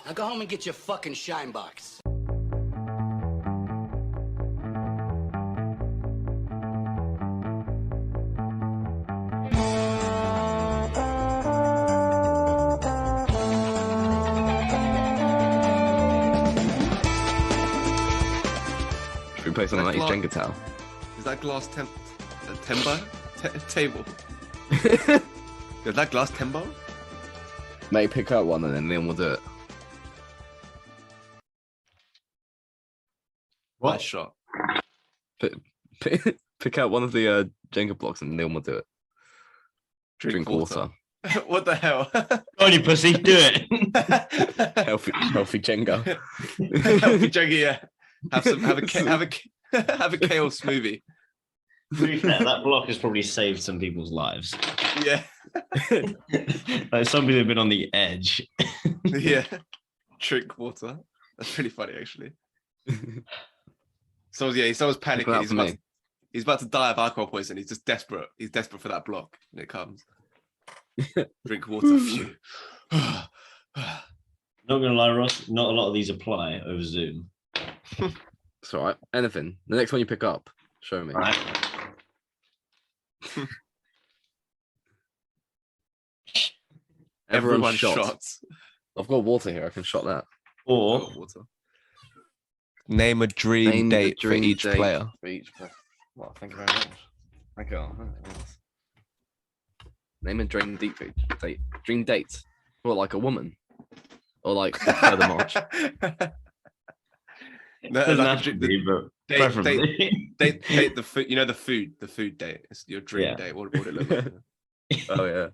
Now go home and get your fucking shine box. Should we play something like glass- Jenga Tower? Is that glass table? Is that glass tembo? Maybe pick out one and then Liam will do it. What? Nice shot. Pick out one of the Jenga blocks and Liam will do it. Drink water. What the hell? Go on, you pussy, do it. Healthy Jenga. Healthy Jenga, yeah. Have a kale smoothie. To be fair, that block has probably saved some people's lives. Yeah. Like some people have been on the edge. Yeah. Drink water. That's pretty funny, actually. Someone's panicking. He's about to die of alcohol poisoning. He's just desperate. He's desperate for that block, and it comes. Drink water. Phew. Not gonna lie, Ross, not a lot of these apply over Zoom. It's all right. Anything. The next one you pick up, show me. All right. Everyone shot. shots. I've got water here. I can shot that. Or Water. Name a dream date for each player. For each player. Well, thank you very much. Thank you. Name a dream date. Dream date. Or like a woman. Or like the further march. No, doesn't like have to be, but date preferably. date the food. You know the food date. It's your dream Yeah. date. What would it look like? Oh yeah.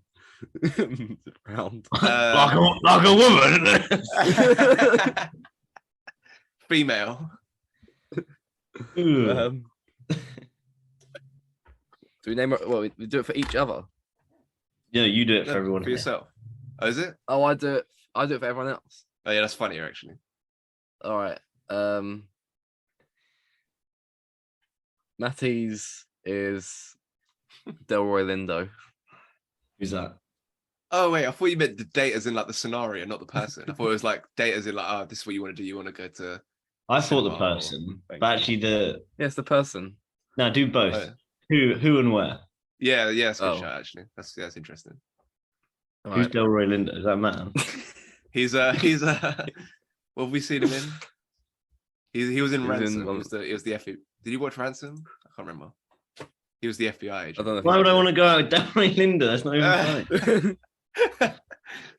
Round. like a woman. Female. Do we name it? Well, we do it for each other. Yeah, you do it for No, everyone. for yourself. Oh, is it? Oh, I do it for everyone else. Oh yeah, that's funnier actually. All right. Matty's is Delroy Lindo. Who's that? Oh wait, I thought you meant the date as in like the scenario, not the person. I thought it was like date as in like, oh, this is what you want to do. You want to go to. I thought the Cinema or person, thing. but actually Yes, the person. no, do both. Oh, yeah. Who and where? Yeah, that's a good Oh. shot actually. That's interesting. All Who's right. Delroy Lindo? Is that man? He's what have we seen him in? He was in He was in Ransom. one- It was the FBI. Did you watch Ransom? I can't remember. He was the FBI I agent. don't know. Why would I want to go out with Delroy Lindo? That's not even funny.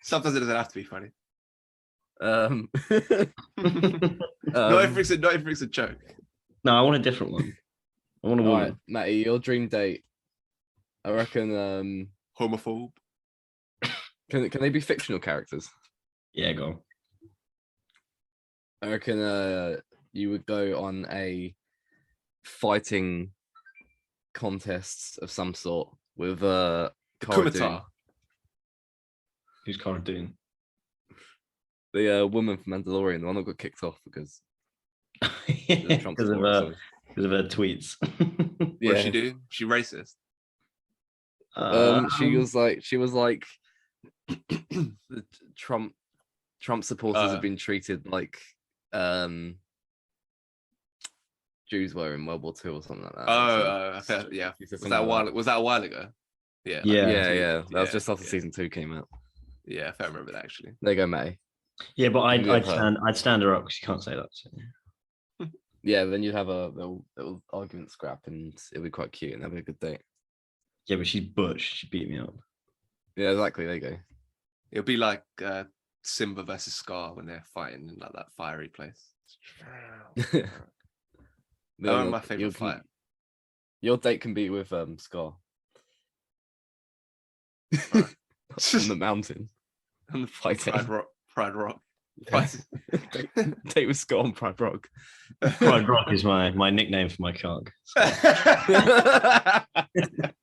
Sometimes it doesn't have to be funny. Not everything's a joke. No, I want a different one. I want a All woman. right, Matty, your dream date. I reckon. Homophobe. Can they be fictional characters? Yeah, go on. I reckon you would go on a fighting contest of some sort with Cara Dune, Kumita. Who's Cara Dune? the woman from Mandalorian, the one that got kicked off because of the Trump Because of supporters, her tweets. What did she do? She racist. she was like the Trump supporters have been treated like Jews were in World War II or something like that. I felt, yeah. She said Was that a something while? like Was that a while ago? Yeah. Yeah. That was just after season 2 came out. Yeah, I remember that actually. There you go, Matty. Yeah, but You have her. I'd stand her up because you can't say that. So. Yeah, then you'd have a little argument scrap and it'd be quite cute and that'd be a good date. Yeah, but she's butch. She beat me up. Yeah, exactly. There you go. It'll be like Simba versus Scar when they're fighting in like that fiery place. One of my favorite fight. Your date can be with Scar Right. on the mountain. On the Fighting. Pride Rock. Yeah. Date with Scar on Pride Rock. Pride Rock is my nickname for my cock.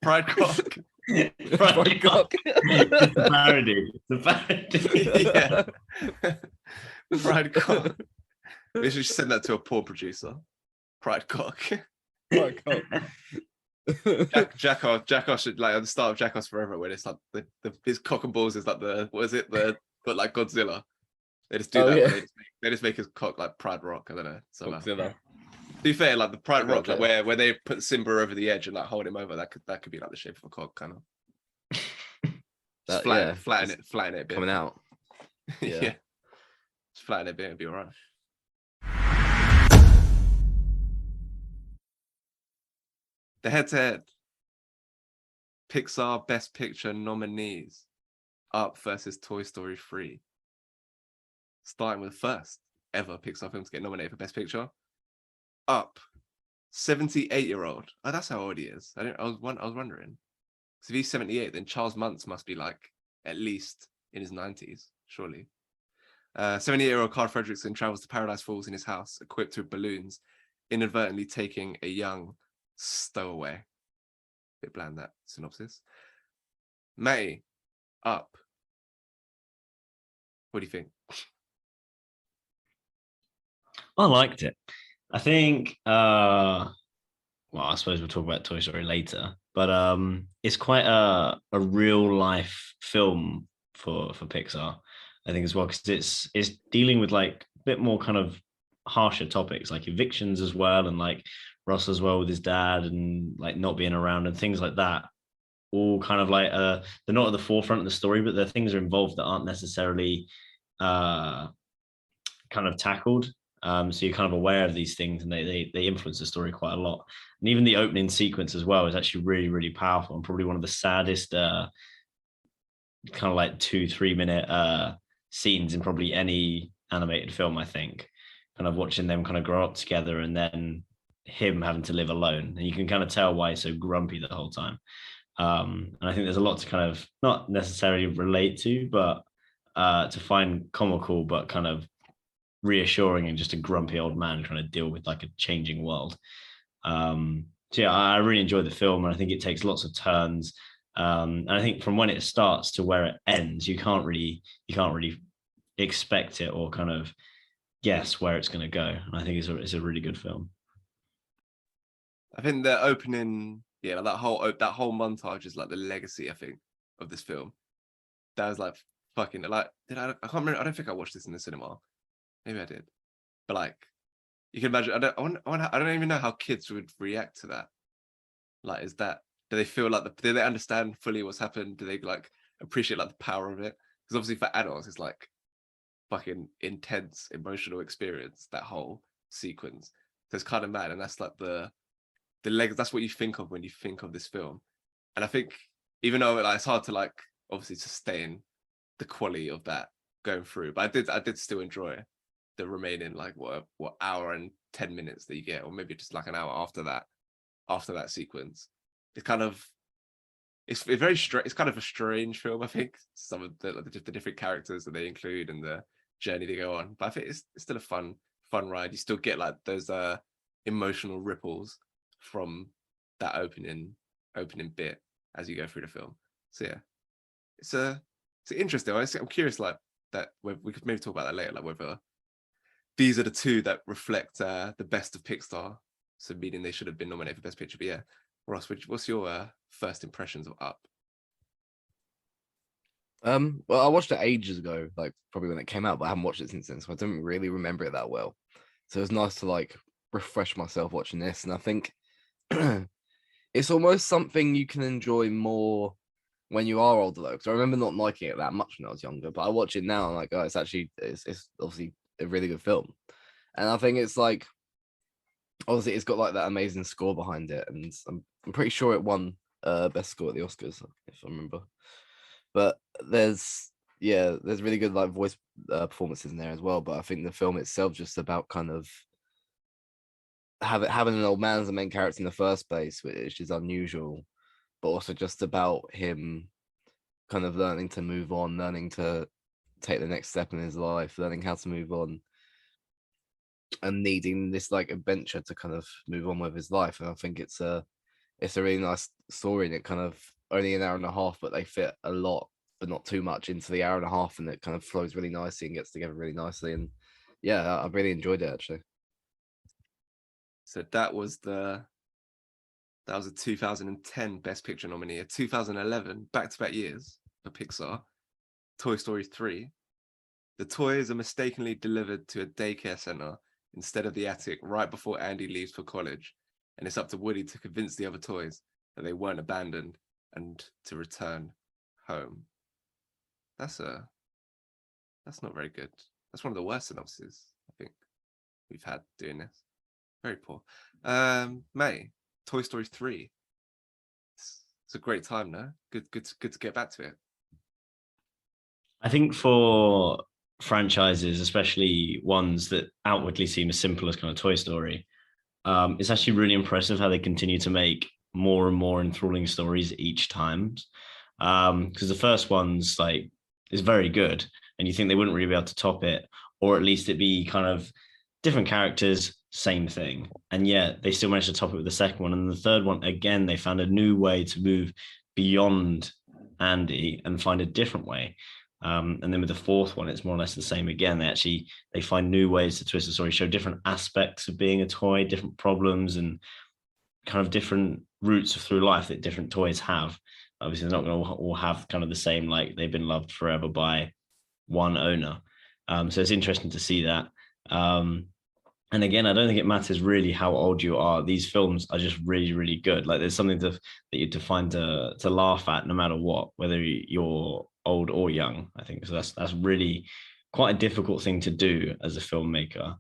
Pride Cock. Pride Cock. It's a parody. It's a parody. Yeah. Pride Cock. We should send that to a poor producer. Pride Cock. Pride Cock. Jackoff should like at the start of Jackoff's Forever when it's like his cock and balls is like but like Godzilla. They just do Oh, that. yeah. But they just make his cock like Pride Rock. I don't know. So Godzilla. to be fair, like the Pride I Rock, got like where they put Simba over the edge and like hold him over, that could be like the shape of a cock, kind of. Just flatten it a bit. Coming out. Yeah. Yeah. Just flatten it a bit, it'll be all right. The head-to-head Pixar Best Picture nominees. Up versus Toy Story 3. Starting with the first ever Pixar film to get nominated for Best Picture. Up, 78-year-old. Oh, that's how old he is. I was wondering. So if he's 78, then Charles Muntz must be like at least in his 90s, surely. 78-year-old Carl Fredricksen travels to Paradise Falls in his house, equipped with balloons, inadvertently taking a young stowaway. Bit bland, that synopsis. Matty, Up. What do you think? I liked it. I think well, I suppose we'll talk about Toy Story later, but it's quite a real life film for Pixar, I think, as well, because it's dealing with like a bit more kind of harsher topics like evictions as well, and like Ross as well with his dad and like not being around and things like that. All kind of like they're not at the forefront of the story, but there are things are involved that aren't necessarily kind of tackled. So you're kind of aware of these things, and they influence the story quite a lot. And even the opening sequence as well is actually really, really powerful, and probably one of the saddest kind of like 2-3 minute scenes in probably any animated film, I think. Kind of watching them kind of grow up together, and then him having to live alone, and you can kind of tell why he's so grumpy the whole time. And I think there's a lot to kind of not necessarily relate to, but to find comical, but kind of reassuring, and just a grumpy old man trying to deal with like a changing world. So yeah, I really enjoyed the film, and I think it takes lots of turns. And I think from when it starts to where it ends, you can't really expect it or kind of guess where it's going to go. And I think it's a really good film. I think the opening, like that whole montage is like the legacy, I think, of this film. That was like fucking like I can't remember. I don't think I watched this in the cinema. Maybe I did, but like you can imagine. I don't even know how kids would react to that. Like, do they feel like do they understand fully what's happened? Do they like appreciate like the power of it? Because obviously for adults, it's like fucking intense emotional experience, that whole sequence. So it's kind of mad, and that's like the leg. That's what you think of when you think of this film. And I think even though like, it's hard to like obviously sustain the quality of that going through, but I did still enjoy the remaining like what hour and 10 minutes that you get, or maybe just like an hour after that sequence. It's kind of it's very strange. It's kind of a strange film, I think. Some of the different characters that they include and the journey they go on, but I think it's still a fun ride. You still get like those emotional ripples from that opening bit as you go through the film. So yeah, it's interesting. I'm curious, like that we could maybe talk about that later, like whether these are the two that reflect the best of Pixar, so meaning they should have been nominated for Best Picture. But yeah, Ross, what's your first impressions of Up? Well, I watched it ages ago, like probably when it came out, but I haven't watched it since then, so I don't really remember it that well. So it was nice to like refresh myself watching this, and I think it's almost something you can enjoy more when you are older, though. Because I remember not liking it that much when I was younger, but I watch it now and like, oh, it's obviously a really good film, and I think it's like obviously it's got like that amazing score behind it, and I'm pretty sure it won best score at the Oscars if I remember. But there's really good like voice performances in there as well. But I think the film itself just about kind of having an old man as the main character in the first place, which is unusual, but also just about him kind of learning to move on, learning to take the next step in his life, learning how to move on, and needing this like adventure to kind of move on with his life. And I think it's a really nice story, and it kind of only an hour and a half, but they fit a lot, but not too much into the hour and a half, and it kind of flows really nicely and gets together really nicely. And yeah, I really enjoyed it actually. So that was a 2010 Best Picture nominee, a 2011 back-to-back years for Pixar, Toy Story 3, The toys are mistakenly delivered to a daycare center instead of the attic right before Andy leaves for college, and it's up to Woody to convince the other toys that they weren't abandoned and to return home. That's not very good. That's one of the worst synopses I think we've had doing this. Very poor. May, Toy Story 3. It's a great time, no? Good to get back to it. I think for franchises, especially ones that outwardly seem as simple as kind of Toy Story, it's actually really impressive how they continue to make more and more enthralling stories each time. Because the first one's like is very good, and you think they wouldn't really be able to top it, or at least it'd be kind of different characters, same thing. And yet they still managed to top it with the second one. And the third one, again, they found a new way to move beyond Andy and find a different way. And then with the fourth one, it's more or less the same again. They find new ways to twist the story, show different aspects of being a toy, different problems, and kind of different routes through life that different toys have. Obviously, they're not going to all have kind of the same, like they've been loved forever by one owner. So it's interesting to see that. And again, I don't think it matters really how old you are. These films are just really, really good. Like there's something that you find to laugh at no matter what, whether you're old or young. I think so. That's really quite a difficult thing to do as a filmmaker.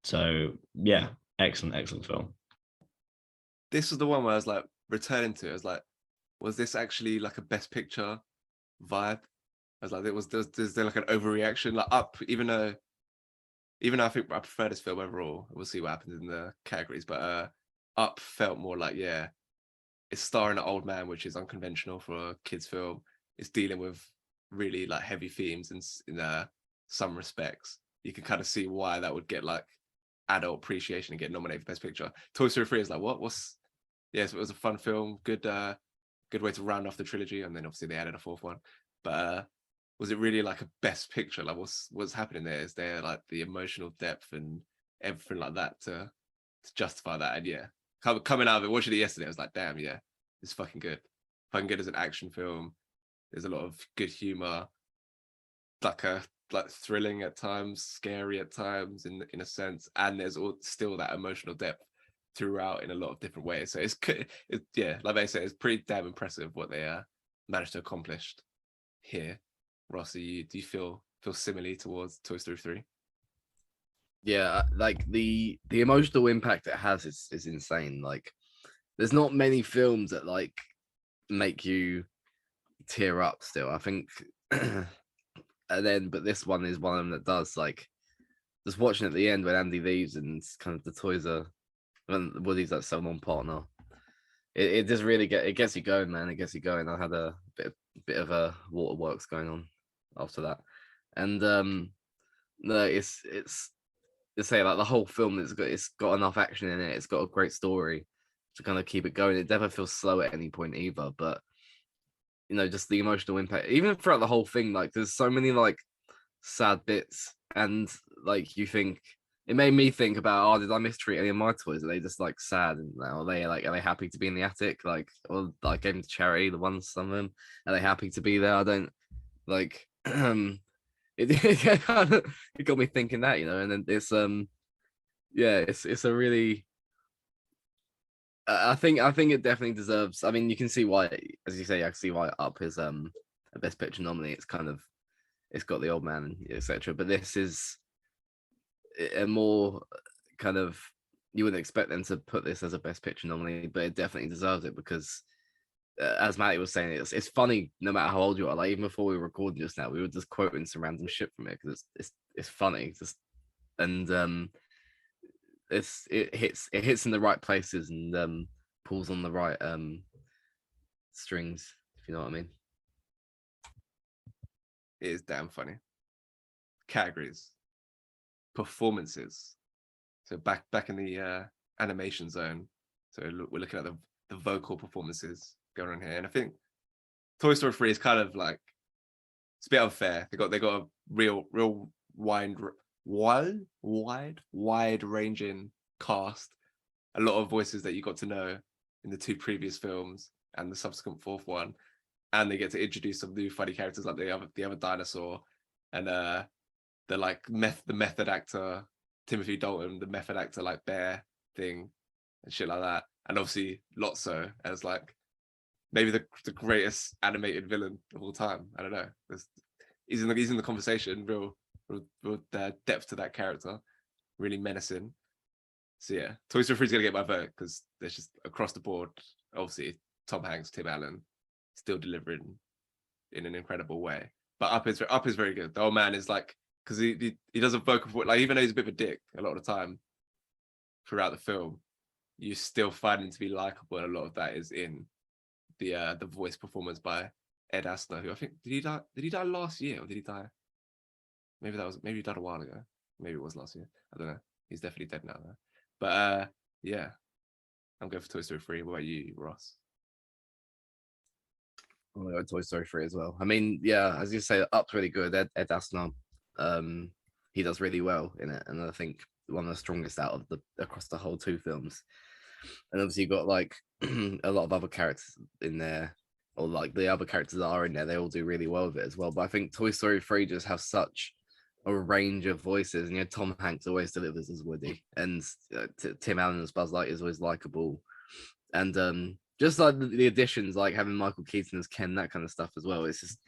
So yeah, excellent film. This was the one where I was like returning to. I was like, was this actually like a Best Picture vibe? I was like, was there like an overreaction? Like Up, even though I think I prefer this film overall. We'll see what happens in the categories, but Up felt more like, yeah, it's starring an old man, which is unconventional for a kids film. It's dealing with really like heavy themes in some respects. You can kind of see why that would get like adult appreciation and get nominated for Best Picture. Toy Story 3 is like, yes, it was a fun film, good way to round off the trilogy, and then obviously they added a fourth one. But was it really like a Best Picture? Like what's happening there? Is there like the emotional depth and everything like that to justify that? And yeah, coming out of it, watching it yesterday, I was like, damn, yeah, it's fucking good. Fucking good as an action film. There's a lot of good humor, like thrilling at times, scary at times in a sense, and there's still that emotional depth throughout in a lot of different ways. So it's yeah, like I say, it's pretty damn impressive what they managed to accomplish here. Rossi, do you feel similarly towards Toy Story 3? Yeah, like the emotional impact it has is insane. Like there's not many films that like make you tear up still, I think. But this one is one of them that does. Like just watching at the end when Andy leaves and kind of the toys are when Woody's that someone partner. It just really gets you going, man. It gets you going. I had a bit of a waterworks going on after that, and no, it's say like the whole film it's got enough action in it. It's got a great story to kind of keep it going. It never feels slow at any point either, but you know, just the emotional impact, even throughout the whole thing. Like there's so many like sad bits, and like you think it made me think about, oh, did I mistreat any of my toys? Are they just like sad and are they happy to be in the attic? Like, or I gave them to charity, the ones, some of them, are they happy to be there? I don't like it got me thinking that, you know. And then it's yeah, it's a really I think it definitely deserves. I mean, you can see why, as you say, I can see why Up is a Best Picture nominee. It's kind of, it's got the old man, etc. But this is a more kind of, you wouldn't expect them to put this as a Best Picture nominee, but it definitely deserves it because, as Matty was saying, it's funny no matter how old you are. Like even before we were recording just now, we were just quoting some random shit from it because it's funny. Just and it hits in the right places and pulls on the right strings, if you know what I mean. It is damn funny. Categories, performances. So back in the animation zone. So we're looking at the vocal performances going on here, and I think Toy Story 3 is kind of like, it's a bit unfair. They got a real wide ranging cast, a lot of voices that you got to know in the two previous films and the subsequent fourth one, and they get to introduce some new funny characters like the other dinosaur, and the like the method actor Timothy Dalton, the method actor like bear thing and shit like that, and obviously Lotso as like maybe the greatest animated villain of all time. I don't know. He's in the conversation, real depth to that character, really menacing. So yeah, Toy Story 3 is gonna get my vote because there's just across the board. Obviously, Tom Hanks, Tim Allen, still delivering in an incredible way. But Up is very good. The old man is like, because he does a vocal, like, even though he's a bit of a dick a lot of the time throughout the film, you still find him to be likable, and a lot of that is in the voice performance by Ed Asner, who I think did he die last year, or did he die? Maybe he died a while ago. Maybe it was last year. I don't know. He's definitely dead now though. But yeah, I'm going for Toy Story 3. What about you, Ross? I'm gonna go Toy Story 3 as well. I mean, yeah, as you say, Up's really good. Ed Asner, he does really well in it, and I think one of the strongest out of across the whole two films. And obviously you've got like a lot of other characters in there, or like the other characters that are in there, they all do really well with it as well. But I think Toy Story 3 just has such a range of voices, and Tom Hanks always delivers as Woody, and Tim Allen as Buzz Lightyear is always likable, and just like the additions, like having Michael Keaton as Ken, that kind of stuff as well. It's just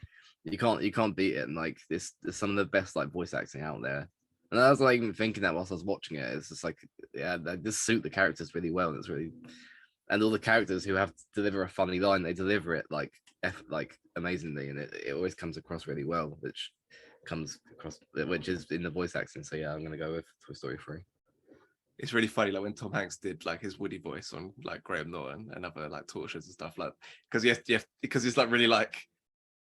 you can't beat it, and like this is some of the best like voice acting out there. And I was like even thinking that whilst I was watching it, it's just like, yeah, they just suit the characters really well. And it's really, and all the characters who have to deliver a funny line, they deliver it like amazingly, and it always comes across really well, which is in the voice acting. So yeah, I'm gonna go with Toy Story 3. It's really funny, like when Tom Hanks did like his Woody voice on like Graham Norton and other like talk shows and stuff, like because he's like really like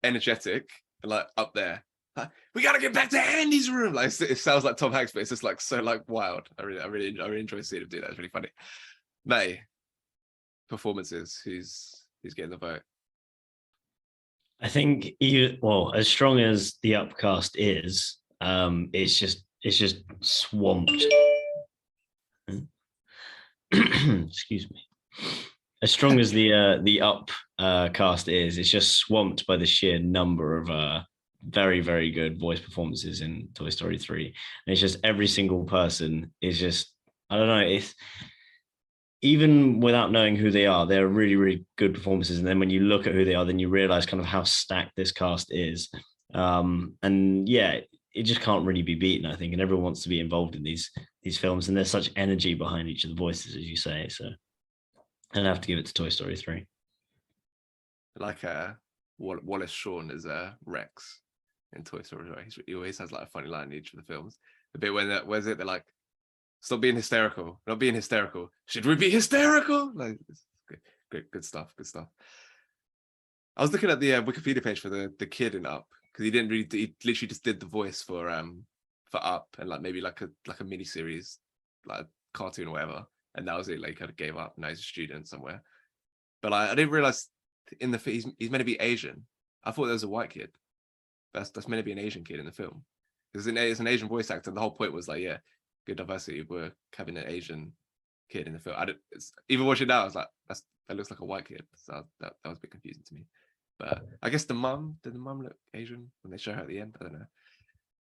energetic and like up there. Like, we gotta get back to Andy's room. Like it sounds like Tom Hanks, but it's just like so like wild. I really enjoy seeing him do that. It's really funny. May performances. Who's getting the vote? I think as strong as the upcast is, it's just swamped. Excuse me. As strong as the up cast is, it's just swamped by the sheer number of very, very good voice performances in Toy Story 3. And it's just every single person is just, I don't know, it's even without knowing who they are, they're really, really good performances. And then when you look at who they are, then you realize kind of how stacked this cast is. And yeah, it just can't really be beaten, I think. And everyone wants to be involved in these films, and there's such energy behind each of the voices, as you say. So I'd have to give it to Toy Story 3. Like Wallace Shawn as Rex in Toy Story. He always has like a funny line in each of the films. The bit when they're like, stop being hysterical. Not being hysterical. Should we be hysterical? Like, good stuff. Good stuff. I was looking at the Wikipedia page for the kid in Up, because he literally just did the voice for Up, and like maybe like a mini series, like a cartoon or whatever, and that was it. Like, kind of gave up. Now he's a student somewhere. But like, I didn't realize in the he's meant to be Asian. I thought there was a white kid. That's meant to be an Asian kid in the film. Because it's an Asian voice actor. And the whole point was like, yeah, good diversity. We're having an Asian kid in the film. Even watching it now, I was like, that looks like a white kid. So that was a bit confusing to me. But I guess did the mum look Asian when they show her at the end? I don't know.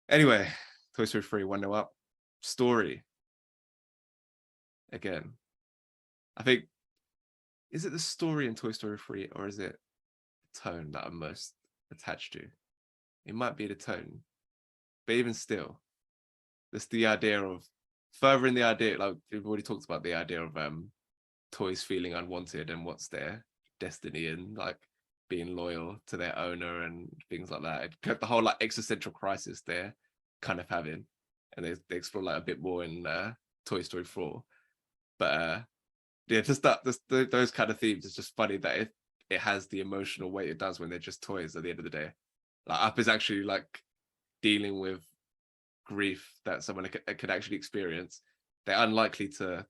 Anyway, Toy Story 3, 1-0 up. Story. Again, I think, is it the story in Toy Story 3, or is it the tone that I'm most attached to? It might be the tone. But even still, that's the idea of furthering the idea, like we've already talked about the idea of toys feeling unwanted and what's their destiny, and like being loyal to their owner and things like that. It, the whole like existential crisis they're kind of having, and they explore like a bit more in Toy Story 4. But yeah, just those kind of themes. It's just funny that it has the emotional weight it does when they're just toys at the end of the day. Like Up is actually like dealing with grief that someone could actually experience. They're unlikely to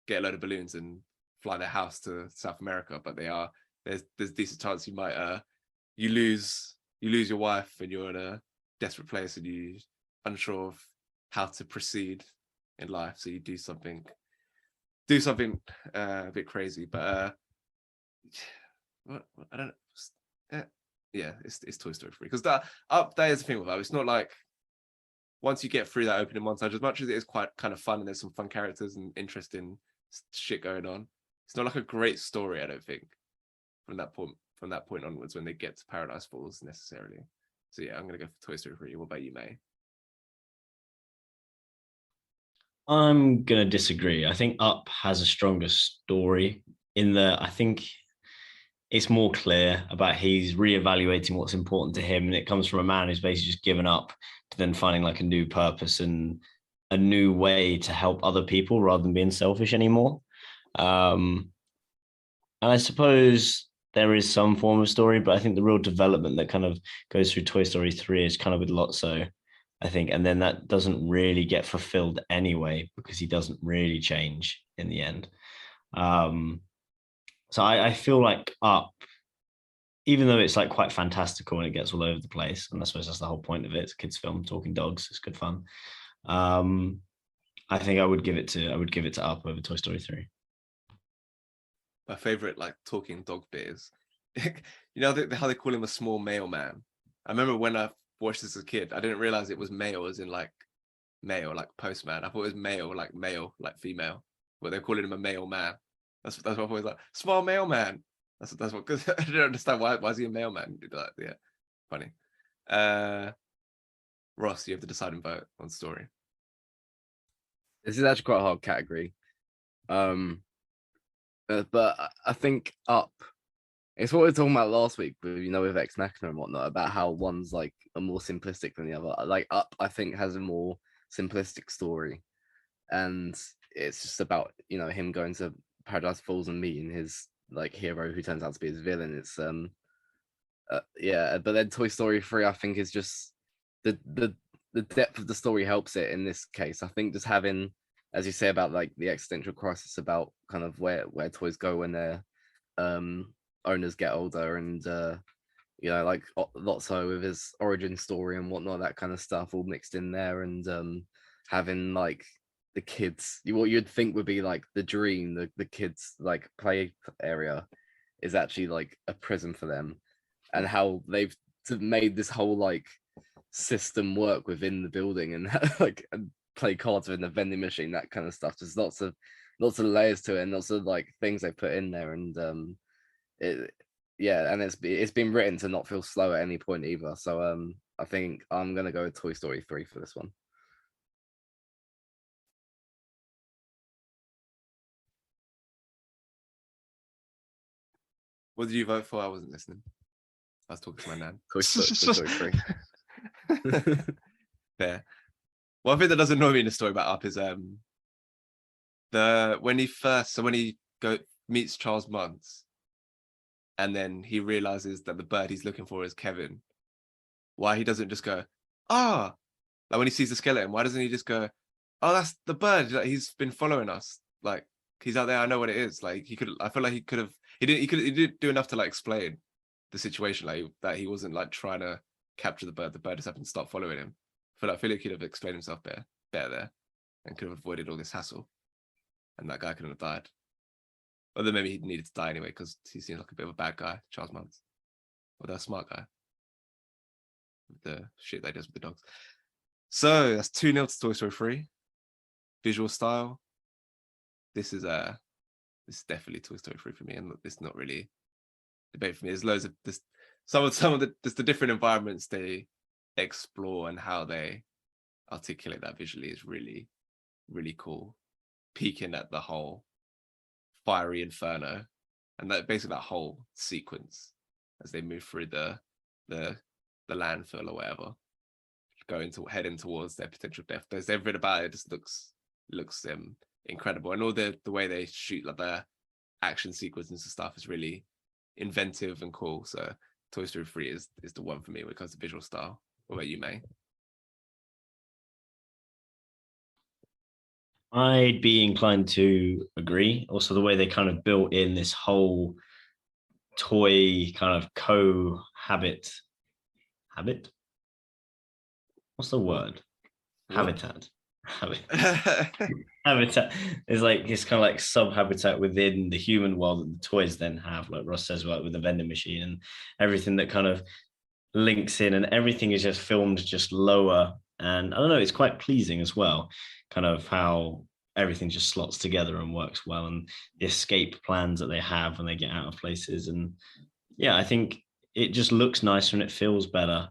get a load of balloons and fly their house to South America, but there's a decent chance you might you lose your wife and you're in a desperate place and you're unsure of how to proceed in life, so you do something a bit crazy. But I don't know. yeah, it's Toy Story 3 because that Up there is the thing with that. It's not like once you get through that opening montage, as much as it is quite kind of fun and there's some fun characters and interesting shit going on, it's not like a great story, I don't think, from that point onwards when they get to Paradise Falls necessarily. So yeah, I'm gonna go for Toy Story 3. What about you, May? I'm gonna disagree. I think Up has a stronger story in that I think it's more clear about he's reevaluating what's important to him, and it comes from a man who's basically just given up to then finding like a new purpose and a new way to help other people rather than being selfish anymore. And I suppose there is some form of story, but I think the real development that kind of goes through Toy Story 3 is kind of with Lotso, I think, and then that doesn't really get fulfilled anyway because he doesn't really change in the end. So I feel like Up, even though it's like quite fantastical and it gets all over the place, and I suppose that's the whole point of it. It's a kids' film, talking dogs. It's good fun. I think I would give it to Up over Toy Story 3. My favorite like talking dog bit is, you know how they call him a small mailman. I remember when I watched this as a kid, I didn't realize it was male as in like male, like postman. I thought it was male, like female. But they're calling him a mailman. That's what I thought. Was like small mailman. That's what. Because I didn't understand why is he a mailman? Like, yeah, funny. Ross, you have the deciding vote on story. This is actually quite a hard category. But I think Up, it's what we were talking about last week, but with Ex Machina and whatnot, about how one's like a more simplistic than the other. Like Up, I think has a more simplistic story, and it's just about him going to Paradise Falls and meeting his like hero who turns out to be his villain. It's yeah, but then Toy Story 3, I think, is just the depth of the story helps it in this case. I think just having, as you say, about like the existential crisis about kind of where toys go when their owners get older, and like Lotso with his origin story and whatnot, that kind of stuff all mixed in there, and having like the kids, what you'd think would be like the dream, the kids like play area is actually like a prison for them, and how they've made this whole like system work within the building, and like and play cards in the vending machine, that kind of stuff. There's lots of layers to it, and lots of like things they put in there, and and it's been written to not feel slow at any point either. So I think I'm gonna go with Toy Story 3 for this one. What did you vote for? I wasn't listening. I was talking to my nan. Toy Story 3. Fair. One thing that doesn't annoy me in the story about Up is when he meets Charles Muntz, and then he realizes that the bird he's looking for is Kevin. Why he doesn't just go, like when he sees the skeleton, why doesn't he just go, oh, that's the bird, like, he's been following us, like he's out there, I know what it is. Like I feel like he didn't do enough to like explain the situation, like that he wasn't like trying to capture the bird just happened to start following him. I feel like he could have explained himself better there, and could have avoided all this hassle, and that guy couldn't have died. Although maybe he needed to die anyway because he seems like a bit of a bad guy, Charles Muntz. Although a smart guy. With the shit that he does with the dogs. So that's 2-0 to Toy Story 3. Visual style. This is definitely Toy Story 3 for me, and it's not really debate for me. There's loads of this, some of the different environments they explore and how they articulate that visually is really, really cool. Peeking at the whole fiery inferno, and that basically that whole sequence as they move through the landfill or whatever, heading towards their potential death. There's everything about it just looks incredible, and all the way they shoot like the action sequences and stuff is really inventive and cool. So Toy Story 3 is the one for me when it comes to visual style. What about you, May? I'd be inclined to agree. Also, the way they kind of built in this whole toy kind of habit. What's the word? Habitat. Habitat is like it's kind of like sub-habitat within the human world that the toys then have, like Ross says, like with the vending machine and everything that kind of links in, and everything is just filmed just lower. And I don't know, it's quite pleasing as well, kind of how everything just slots together and works well, and the escape plans that they have when they get out of places. And yeah, I think it just looks nicer and it feels better.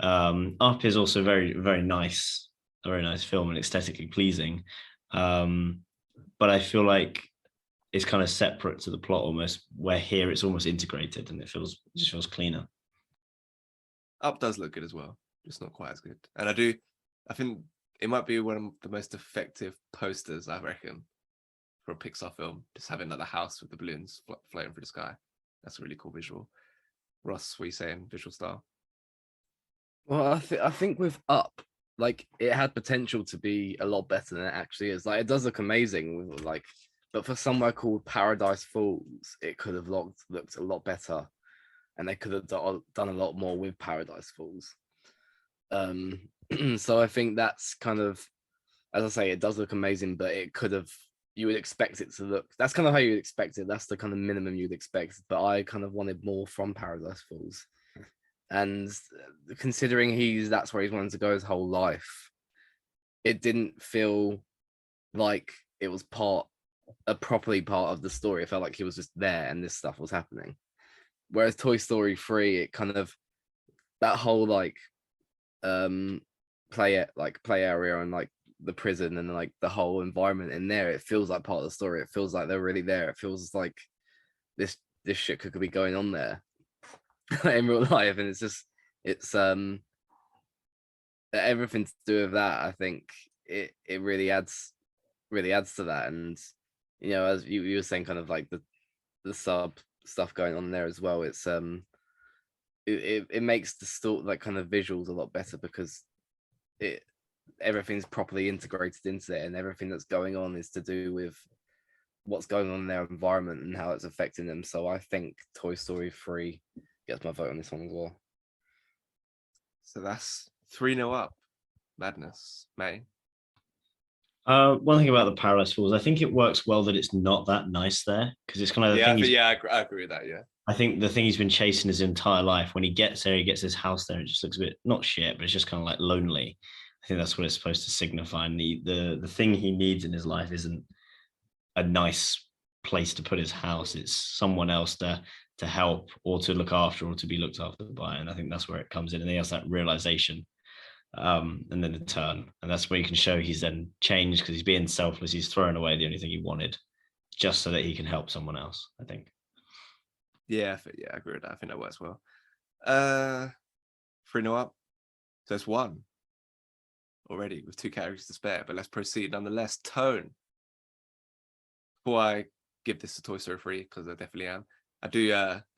Up is also very nice, a very nice film and aesthetically pleasing. Um, but I feel like it's kind of separate to the plot almost, where here it's almost integrated and it just feels cleaner. Up does look good as well, just not quite as good. And I think it might be one of the most effective posters, I reckon, for a Pixar film. Just having like the house with the balloons floating through the sky. That's a really cool visual. Ross, what are you saying? Visual style? Well, I think with Up, like it had potential to be a lot better than it actually is. Like it does look amazing, with like, but for somewhere called Paradise Falls, it could have looked a lot better, and they could have done a lot more with Paradise Falls. So I think that's kind of, as I say, it does look amazing, but it could have. You would expect it to look. That's kind of how you'd expect it. That's the kind of minimum you'd expect. But I kind of wanted more from Paradise Falls. And considering that's where he's wanted to go his whole life, it didn't feel like it was properly part of the story. It felt like he was just there and this stuff was happening. Whereas Toy Story 3, it kind of, that whole like play area and like the prison and like the whole environment in there, it feels like part of the story. It feels like they're really there. It feels like this shit could be going on there in real life, and it's everything to do with that. I think it really adds to that. And you know, as you were saying, kind of like the sub stuff going on there as well, it's it makes the story, like, kind of visuals a lot better, because everything's properly integrated into it, and everything that's going on is to do with what's going on in their environment and how it's affecting them. So I think Toy Story 3 gets my vote on this one as well. So that's 3-0 up. Madness. May. One thing about the Paradise Falls, I think it works well that it's not that nice there, because it's kind of the thing. I agree with that. Yeah. I think the thing he's been chasing his entire life. When he gets there, he gets his house there. It just looks a bit, not shit, but it's just kind of like lonely. I think that's what it's supposed to signify. And the thing he needs in his life isn't a nice place to put his house. It's someone else to help or to look after or to be looked after by. And I think that's where it comes in. And he has that realization, and then the turn. And that's where you can show he's then changed, because he's being selfless. He's throwing away the only thing he wanted just so that he can help someone else, I think. Yeah, I agree with that. I think that works well. 3-0 up. So it's 1 already with 2 categories to spare, but let's proceed nonetheless. Tone. Before I give this to Toy Story 3, because I definitely am, I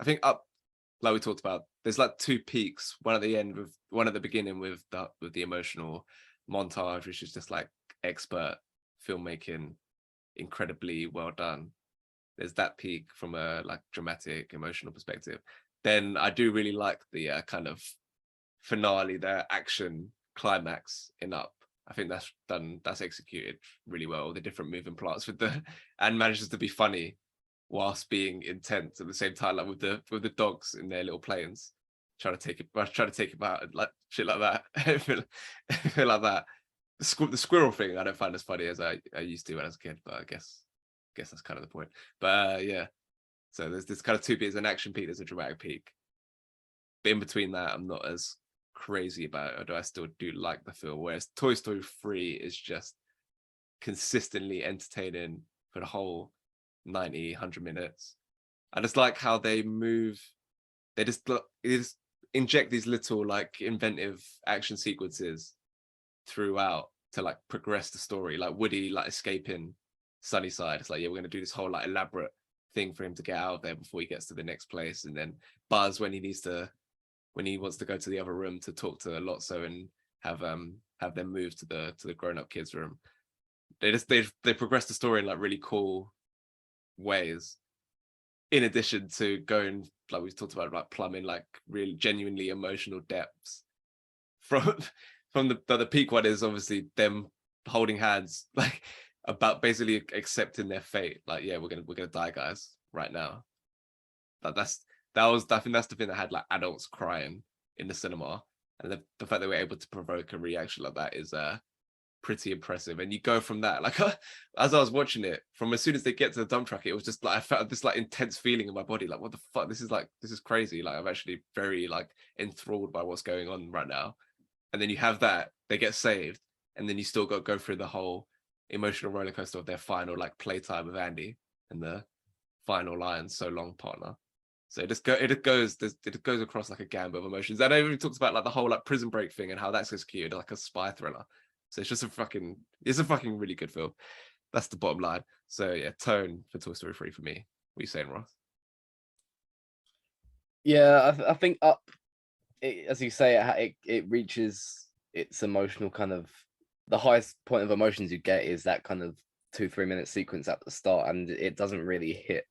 think Up, like we talked about, there's like 2 peaks, one at the end with one at the beginning with the emotional montage, which is just like expert filmmaking, incredibly well done. There's that peak from a like dramatic, emotional perspective. Then I do really like the kind of finale, the action climax in Up. I think that's executed really well. The different moving parts and manages to be funny whilst being intense at the same time, like with the dogs in their little planes, trying to take it out and like shit like that. I feel like that. The squirrel thing I don't find as funny as I used to when I was a kid, but I guess that's kind of the point. But yeah, so there's this kind of 2 peaks: an action peak, there's a dramatic peak. But in between that, I'm not as crazy about it, although I still do like the film. Whereas Toy Story 3 is just consistently entertaining for the whole 90-100 minutes. I just like how they just inject these little like inventive action sequences throughout to like progress the story, like Woody like escaping Sunnyside. It's like, yeah, we're going to do this whole like elaborate thing for him to get out of there before he gets to the next place. And then Buzz, when he wants to go to the other room to talk to Lotso and have them move to the grown-up kids room. They progress the story in like really cool ways, in addition to going, like we've talked about, like plumbing like really genuinely emotional depths from the peak one is obviously them holding hands, like about basically accepting their fate. Like, yeah, we're gonna die, guys, right now. I think that's the thing that had like adults crying in the cinema, and the fact that we're able to provoke a reaction like that is pretty impressive. And you go from that, like as I was watching it, from as soon as they get to the dump truck, it was just like I felt this like intense feeling in my body, like what the fuck, this is crazy. Like I'm actually very like enthralled by what's going on right now. And then you have that, they get saved, and then you still got to go through the whole emotional roller coaster of their final like playtime with Andy and the final line, "So long, partner." So it goes across like a gamut of emotions. And I even talks about like the whole like Prison Break thing and how that's executed like a spy thriller. So it's a fucking really good film. That's the bottom line. So yeah, tone for Toy Story 3 for me. What are you saying, Ross? Yeah, I think Up, as you say, it reaches its emotional kind of, the highest point of emotions you get is that kind of 2-3 minute sequence at the start, and it doesn't really hit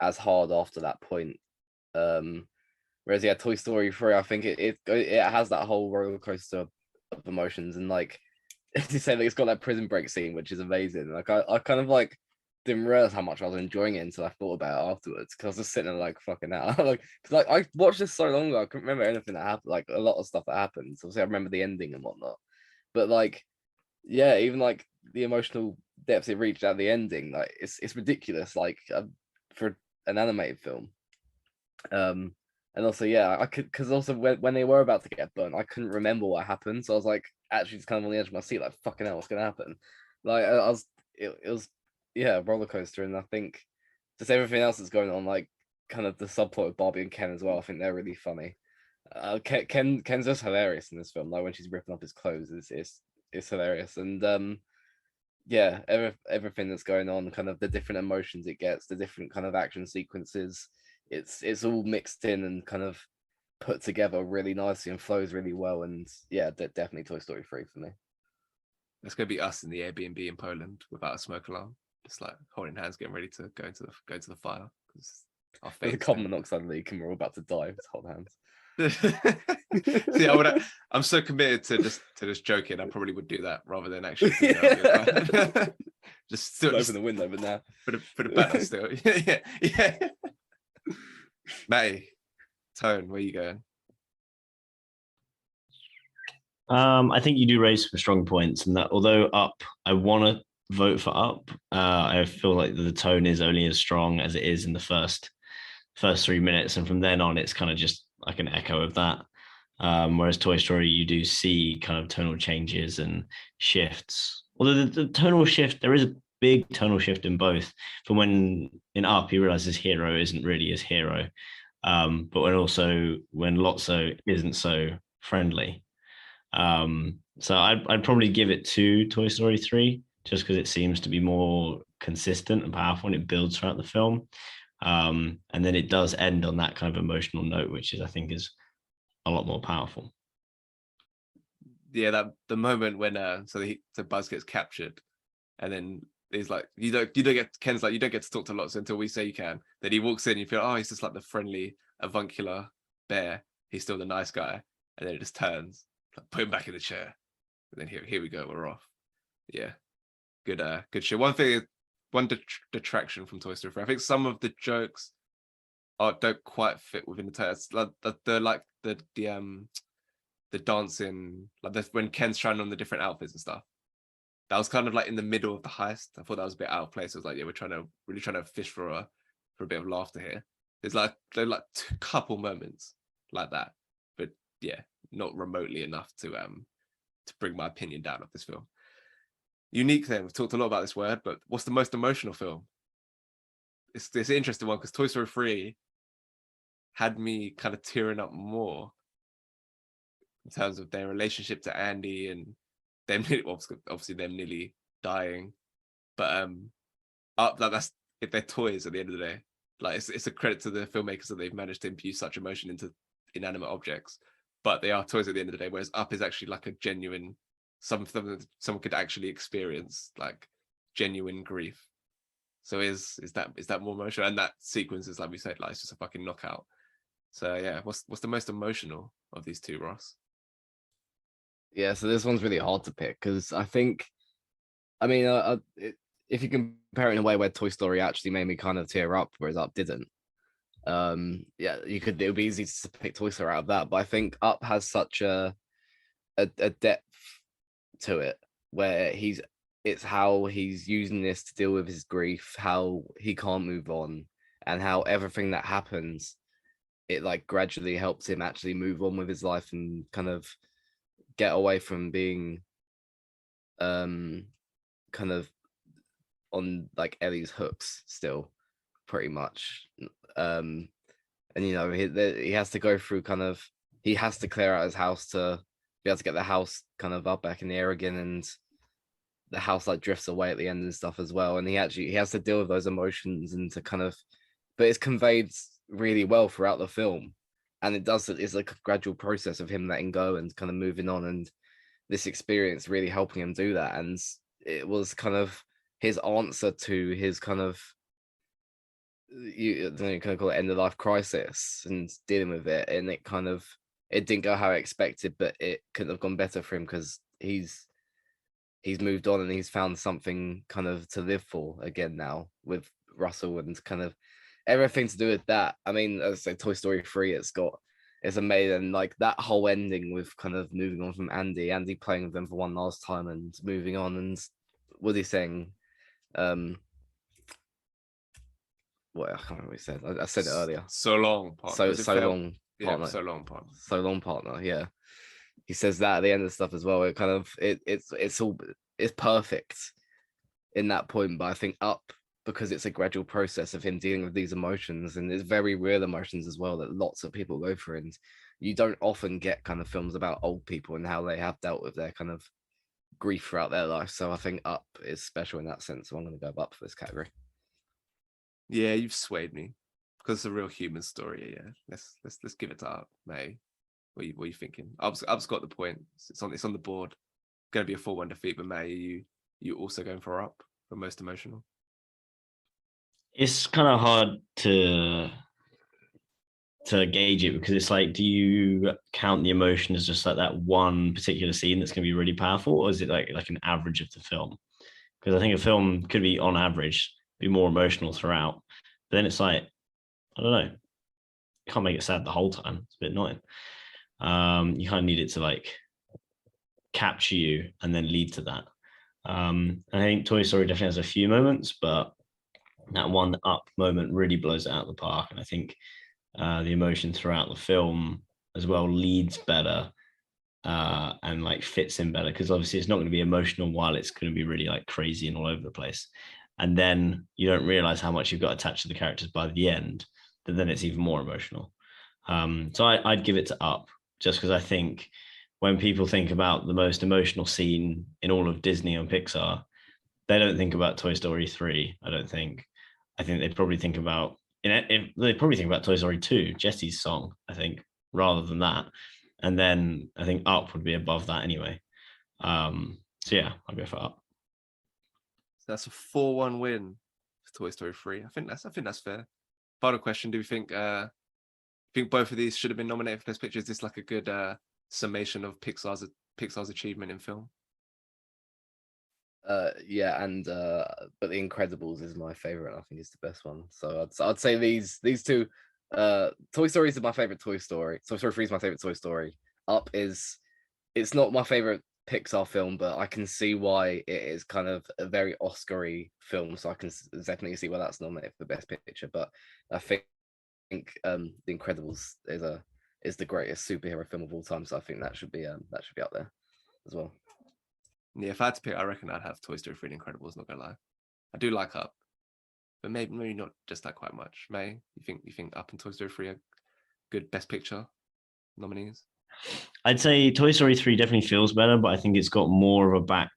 as hard after that point. Whereas yeah, Toy Story 3, I think it has that whole roller coaster of emotions, and like as you say, like, it's got that Prison Break scene, which is amazing. Like I kind of like didn't realize how much I was enjoying it until I thought about it afterwards, because I was just sitting there like fucking out. Like, because like I watched this so long ago, I couldn't remember anything that happened, like a lot of stuff that happened. So obviously I remember the ending and whatnot, but like yeah, even like the emotional depths it reached at the ending, like it's ridiculous, like for an animated film. And also yeah, I could, because also when they were about to get burnt, I couldn't remember what happened, so I was like actually just kind of on the edge of my seat, like fucking hell, what's gonna happen? Like I was, it was yeah, roller coaster. And I think just everything else that's going on, like kind of the subplot with Barbie and Ken as well, I think they're really funny. Ken's just hilarious in this film, like when she's ripping up his clothes, it's hilarious. And yeah, everything that's going on, kind of the different emotions it gets, the different kind of action sequences, it's all mixed in and kind of put together really nicely and flows really well. And yeah, definitely Toy Story 3 for me. It's gonna be us in the Airbnb in Poland without a smoke alarm, just like holding hands, getting ready to go into the fire, because our With the fate. carbon monoxide leak and we're all about to die, just hold hands. See, I'm so committed to just joking. I probably would do that rather than actually just still open the window, but now put a banner still. yeah. Matty, tone, where you going? I think you do raise some strong points, and that although Up, I want to vote for Up. I feel like the tone is only as strong as it is in the first 3 minutes, and from then on, it's kind of just like an echo of that. Whereas Toy Story, you do see kind of tonal changes and shifts. Although the tonal shift, there is a big tonal shift in both. From when in Up, he realizes hero isn't really his hero, but when Lotso isn't so friendly. So I'd probably give it to Toy Story 3, just because it seems to be more consistent and powerful, and it builds throughout the film. And then it does end on that kind of emotional note, which I think is a lot more powerful. Yeah, that the moment when so Buzz gets captured, and then he's like, you don't get, Ken's like, you don't get to talk to Lotso until we say you can. Then he walks in, you feel, oh, he's just like the friendly avuncular bear, he's still the nice guy, and then it just turns, like, put him back in the chair, and then here we go, we're off. Yeah, good shit. One detraction from Toy Story 3, I think some of the jokes don't quite fit within the text. Like the dancing, like when Ken's trying on the different outfits and stuff. That was kind of like in the middle of the heist. I thought that was a bit out of place. I was like, yeah, we're really trying to fish for a bit of laughter here. There's like two couple moments like that, but yeah, not remotely enough to bring my opinion down of this film. Unique then, we've talked a lot about this word, but what's the most emotional film? It's an interesting one, because Toy Story 3 had me kind of tearing up more in terms of their relationship to Andy and them obviously them nearly dying. But that's if they're toys at the end of the day. Like it's a credit to the filmmakers that they've managed to infuse such emotion into inanimate objects. But they are toys at the end of the day, whereas Up is actually like a genuine, something that someone could actually experience, like genuine grief. So is that more emotional? And that sequence is, like we said, like it's just a fucking knockout. So yeah, what's the most emotional of these two, Ross? Yeah, so this one's really hard to pick, because I think I mean, if you compare it in a way where Toy Story actually made me kind of tear up, whereas Up didn't, yeah, it would be easy to pick Toy Story out of that. But I think Up has such a depth to it where it's how he's using this to deal with his grief, how he can't move on, and how everything that happens, it like gradually helps him actually move on with his life and kind of get away from being kind of on like Ellie's hooks still, pretty much. And you know, he has to go through he has to clear out his house to be able to get the house kind of up back in the air again, and the house like drifts away at the end and stuff as well. And he has to deal with those emotions and to but it's conveyed really well throughout the film. And it's like a gradual process of him letting go and kind of moving on, and this experience really helping him do that. And it was kind of his answer to his you kind of call it end of life crisis and dealing with it. And it didn't go how I expected, but it couldn't have gone better for him because he's moved on and he's found something kind of to live for again now with Russell, and kind of everything to do with that. I mean, as I say, Toy Story 3, it's amazing. Like that whole ending with kind of moving on from Andy playing with them for one last time and moving on, and Woody saying, what I can't remember what he said. I said it earlier. So long, partner. So long, partner. Yeah, so long, partner. So long, partner. Yeah, he says that at the end of stuff as well. It kind of it's perfect in that point. But I think Up, because it's a gradual process of him dealing with these emotions, and it's very real emotions as well that lots of people go through, and you don't often get kind of films about old people and how they have dealt with their kind of grief throughout their life. So I think Up is special in that sense. So I'm going to go Up for this category. Yeah, you've swayed me because it's a real human story. Yeah, let's give it to Up, May. What are you thinking? Up's got the point. It's on the board. Going to be a 4-1 defeat, but May, you also going for Up for most emotional? It's kind of hard to gauge it because it's like, do you count the emotion as just like that one particular scene that's going to be really powerful, or is it like an average of the film? Because I think a film could be on average be more emotional throughout, but then it's like, I don't know, you can't make it sad the whole time. It's a bit annoying. You kind of need it to like capture you and then lead to that. I think Toy Story definitely has a few moments, but that one Up moment really blows it out of the park. And I think the emotion throughout the film as well leads better and like fits in better, because obviously it's not going to be emotional while it's going to be really like crazy and all over the place. And then you don't realize how much you've got attached to the characters by the end, but then it's even more emotional. So I'd give it to Up, just because I think when people think about the most emotional scene in all of Disney and Pixar, they don't think about Toy Story 3, I don't think. I think they'd probably think about Toy Story 2, Jesse's song, I think, rather than that. And then I think Up would be above that anyway. So yeah, I'll go for Up. So that's a 4-1 win for Toy Story 3. I think that's fair. Final question: do we think both of these should have been nominated for Best Picture? Is this like a good summation of Pixar's achievement in film? Yeah, and but The Incredibles is my favorite. I think it's the best one. So I'd say these two. Toy Story is my favorite Toy Story. Toy Story 3 is my favorite Toy Story. Up it's not my favorite Pixar film, but I can see why it is kind of a very Oscar-y film. So I can definitely see why that's nominated for Best Picture. But I think The Incredibles is the greatest superhero film of all time. So I think that should be up there as well. Yeah, if I had to pick, I reckon I'd have Toy Story 3 and Incredibles, not gonna lie. I do like Up, but maybe not just that quite much. May, you think Up and Toy Story 3 are good Best Picture nominees? I'd say Toy Story 3 definitely feels better, but I think it's got more of a back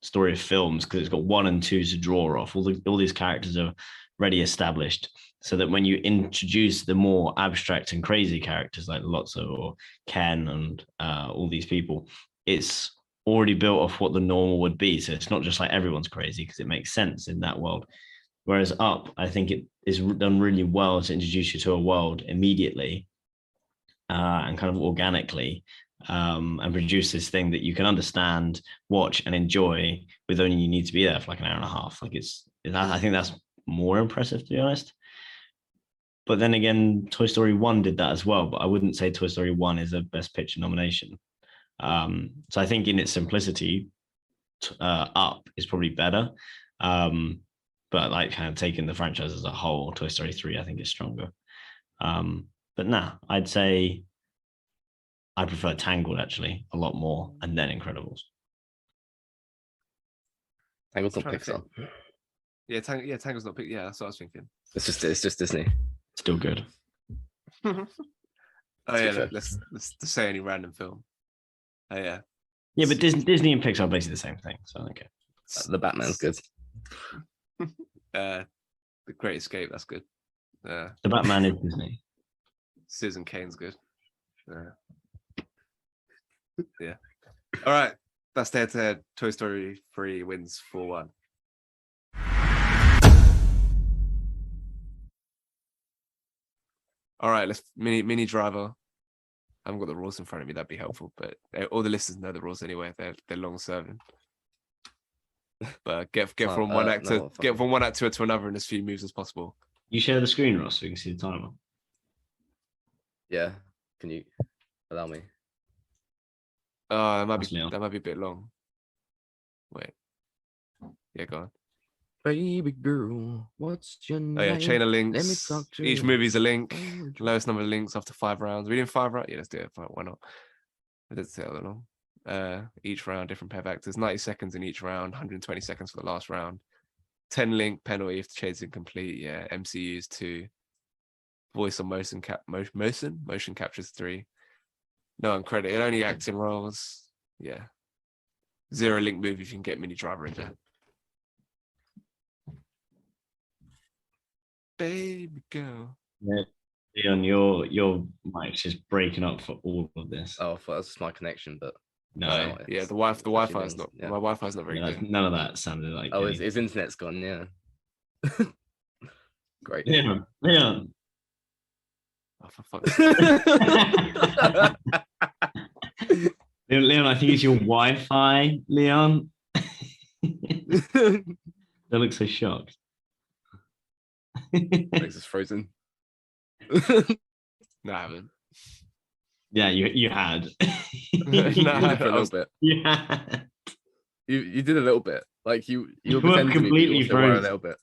story of films because it's got 1 and 2 to draw off. All these characters are already established, so that when you introduce the more abstract and crazy characters like Lotso or Ken and all these people, it's already built off what the normal would be. So it's not just like everyone's crazy, because it makes sense in that world. Whereas Up, I think it is done really well to introduce you to a world immediately and kind of organically, and produce this thing that you can understand, watch, and enjoy with only you need to be there for like an hour and a half. Like I think that's more impressive, to be honest. But then again, Toy Story 1 did that as well, but I wouldn't say Toy Story 1 is a Best Picture nomination. So I think in its simplicity, Up is probably better. But like kind of taking the franchise as a whole, Toy Story 3, I think is stronger. But nah, I'd say I prefer Tangled actually a lot more, and then Incredibles. Tangled's not Trying to Pixar. Tangle's not big. Yeah, that's what I was thinking. It's just Disney. Still good. Oh To be yeah, fair. let's say any random film. Oh yeah. Yeah, but Disney and Pixar are basically the same thing. So okay. The Batman's good. The Great Escape, that's good. The Batman is Disney. Citizen Kane's good. Yeah. All right. That's the head-to-head. Toy Story 3 wins 4-1. All right, let's Minnie Driver. I haven't got the rules in front of me. That'd be helpful, but all the listeners know the rules anyway. They're long serving. But get from one actor, get from one actor to another in as few moves as possible. You share the screen, Ross, so we can see the timer. Yeah. Can you allow me? That might That's be Leon. that might be a bit long. Wait. Yeah, go on. Baby girl, what's your name? Oh yeah, chain of links. Let me talk to Each you. movie's a link. Lowest number of links after 5 rounds. We did 5 rounds. Yeah, let's do it. Why not? It doesn't take that long. Each round, different pair of actors. 90 seconds in each round. 120 seconds for the last round. 10 link penalty if the chain's incomplete. Yeah, MCU's 2. Voice or motion captures 3. No uncredited. Only acting roles. Yeah. 0 link movie if you can get Minnie Driver in there. Baby girl. Yeah. Leon, your mic's just breaking up for all of this. Oh, I thought that was just my connection, but No, no, Yeah, it's- the Wi-Fi actually is not. yeah. My Wi-Fi is not very good. none of that sounded like. Oh, anything. his internet's gone. Yeah. Great. Leon. Oh, for fuck's sake. Leon, I think it's your Wi-Fi, Leon. They look so shocked. Makes us frozen. No, I haven't. Yeah, you had. No, You did for a I little was- bit. You had. You did a little bit. Like you You were were pretending to be, but completely you also were a frozen. little bit.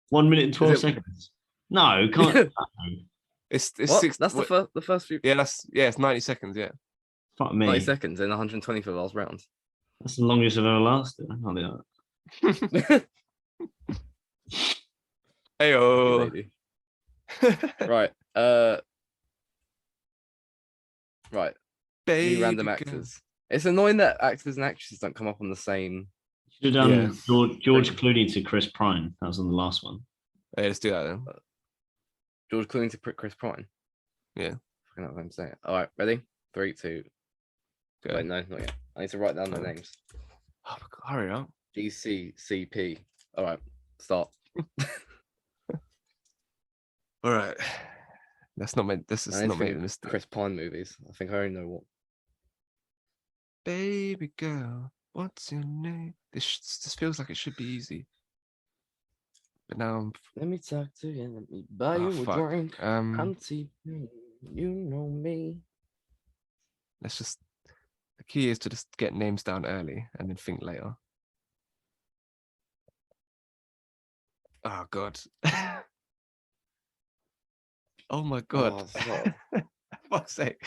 1 minute and 12 Is it- seconds. No, can't. It's What? 6. That's the first few. Yeah, it's 90 seconds. Yeah. Fuck me. 90 seconds and 120 for the last round. That's the longest I've ever lasted. I can't do that. Heyo. Lady. Right. Right. Baby New random girl. actors. It's annoying that actors and actresses don't come up on the same. Should have done Yeah. George Clooney to Chris Pine. That was on the last one. Hey, let's do that then. George Clooney to Chris Pine. Yeah. I don't know what I'm saying. All right, ready? 3, 2. Go. Wait, no, not yet. I need to write down their Oh. names. Oh, hurry up. GCCP. All right, start. All right. That's not meant. This I is need not to meant think to of miss. Chris Pine movies. I think I already know what. Baby girl, what's your name? This feels like it should be easy. But now I'm. Let me talk to you. Let me buy Oh, you a fuck. drink. Auntie, you know me. Let's just. The key is to just get names down early and then think later. Oh God. Oh my God. Oh, it's not- Fuck's sake.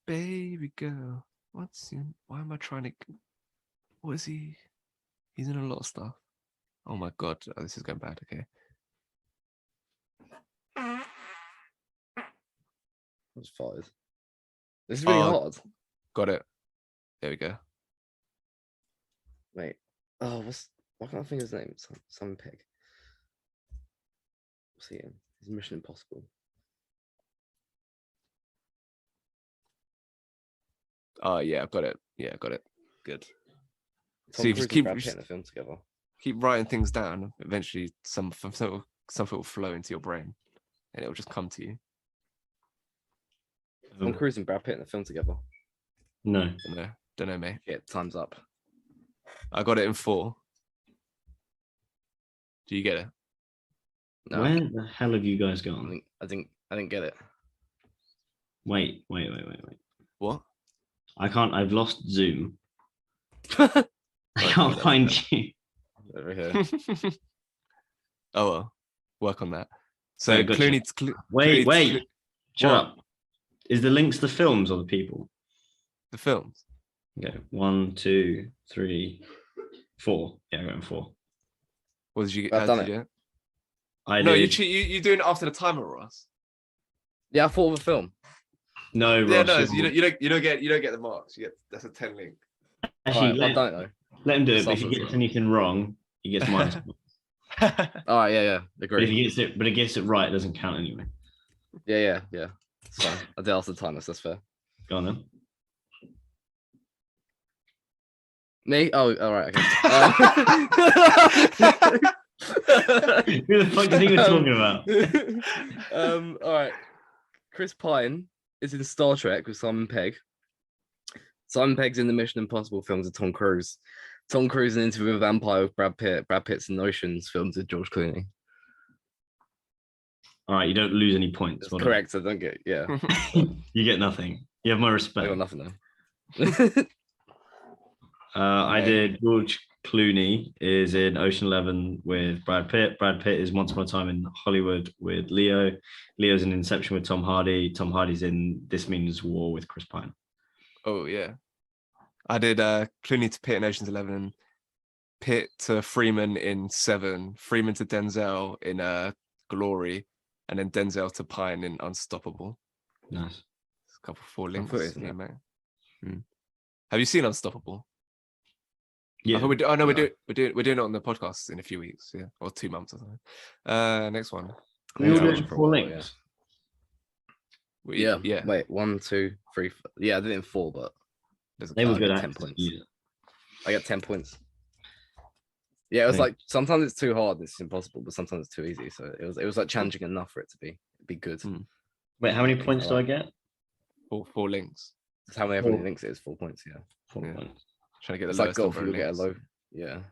Baby girl, why am I trying to? What is he? He's in a lot of stuff. Oh my God, this is going bad. Okay. That's 5. This is really Oh. hard. Got it. There we go. Wait. Oh, why can't I think of his name? Simon Pegg. What's he in? He's in Mission Impossible. Oh yeah, I've got it. Yeah, got it. Good. Tom See, Cruise just and keep. Brad Pitt in a film together. keep writing things down. Eventually, something will flow into your brain, and it will just come to you. Tom Cruise and Brad Pitt in the film together. No. Don't know, mate. Yeah, time's up. I got it in 4. Do you get it? No, Where the hell have you guys gone? I didn't get it. Wait. What? I can't. I've lost Zoom. Over I can't find you. here. Oh well, work on that. So Yeah, gotcha. Clooney. Wait. Shut What? up. Is the links the films or the people? The films. Okay. 1, 2, 3, 4. Yeah, I went 4. What did you get? I've How done did you it. get? No, You doing it after the timer, Ross. Yeah, I thought of a film. No, Yeah, Ross, no, you're- you don't get the marks. That's a 10 link. Actually, Alright, well, I've done it let him do it. Just But if he after gets the- anything wrong, he gets minus. though. All right, yeah, But if agree. he gets it right, it doesn't count anyway. Yeah. It's fine. I did after the time. That's fair. Go on then. Me? Oh, all right. Okay. Who the fuck do you think we're talking about? All right. Chris Pine is in Star Trek with Simon Pegg. Simon Pegg's in the Mission Impossible films with Tom Cruise. Tom Cruise in Interview with a Vampire with Brad Pitt. Brad Pitt's in Oceans films with George Clooney. All right, you don't lose any points. That's Well done. correct. I don't get. Yeah, You get nothing. You have my I respect. got nothing though. I did. George Clooney is in Ocean 11 with Brad Pitt. Brad Pitt is Once Upon a Time in Hollywood with Leo. Leo's in Inception with Tom Hardy. Tom Hardy's in This Means War with Chris Pine. Oh yeah, I did Clooney to Pitt in Ocean's 11, Pitt to Freeman in 7, Freeman to Denzel in Glory, and then Denzel to Pine in Unstoppable. Nice. A couple 4 I links. thought it was Yeah, that. mate. Have you seen Unstoppable? Yeah. We're doing No. we're doing it on the podcast in a few weeks, yeah, or 2 months or something. Next one. We all Yeah, did for a 4 while, links. Yeah. Yeah. Wait, 1, 2, 3. Yeah, I did it in 4, but Doesn't They were I good get at 10 points. use it. I get 10 points. Yeah, it was Thank- like sometimes it's too hard, it's impossible, but sometimes it's too easy. So it was like challenging enough for it to be good. Wait, how many points do I get? 4 links. That's how many everyone thinks it is 4 points. Yeah, 4 Yeah. points. Trying to get the it's like lowest golf. number You'll of get a links. low. Yeah.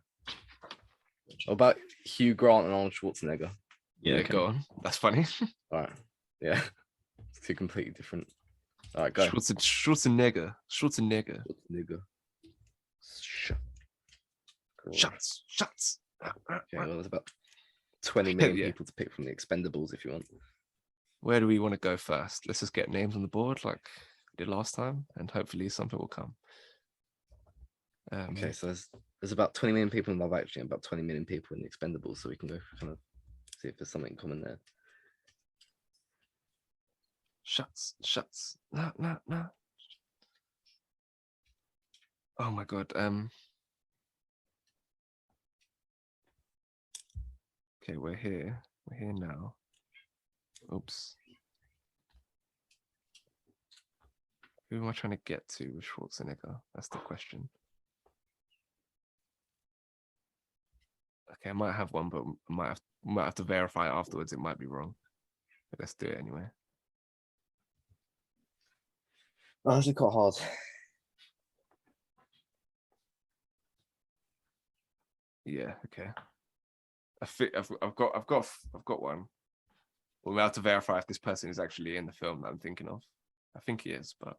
What about Hugh Grant and Arnold Schwarzenegger? Yeah, Yeah, okay. go on. That's funny. All right. Yeah, it's two completely different. All right, go. Schwarzenegger. Schwarzenegger. Shots. Okay, well, there's about 20 million Yeah. people to pick from the Expendables if you want. Where do we want to go first? Let's just get names on the board like we did last time, and hopefully something will come. Okay, so there's about 20 million people in Love Actually and about 20 million people in the Expendables, so we can go kind of see if there's something common there. Shots. No. Oh my god. Okay, we're here. We're here now. Oops. Who am I trying to get to with Schwarzenegger? That's the question. Okay, I might have one, but I might have to verify it afterwards. It might be wrong. But let's do it anyway. Oh, actually quite hard. Yeah. Okay. I've got one. We'll have to verify if this person is actually in the film that I'm thinking of. I think he is, but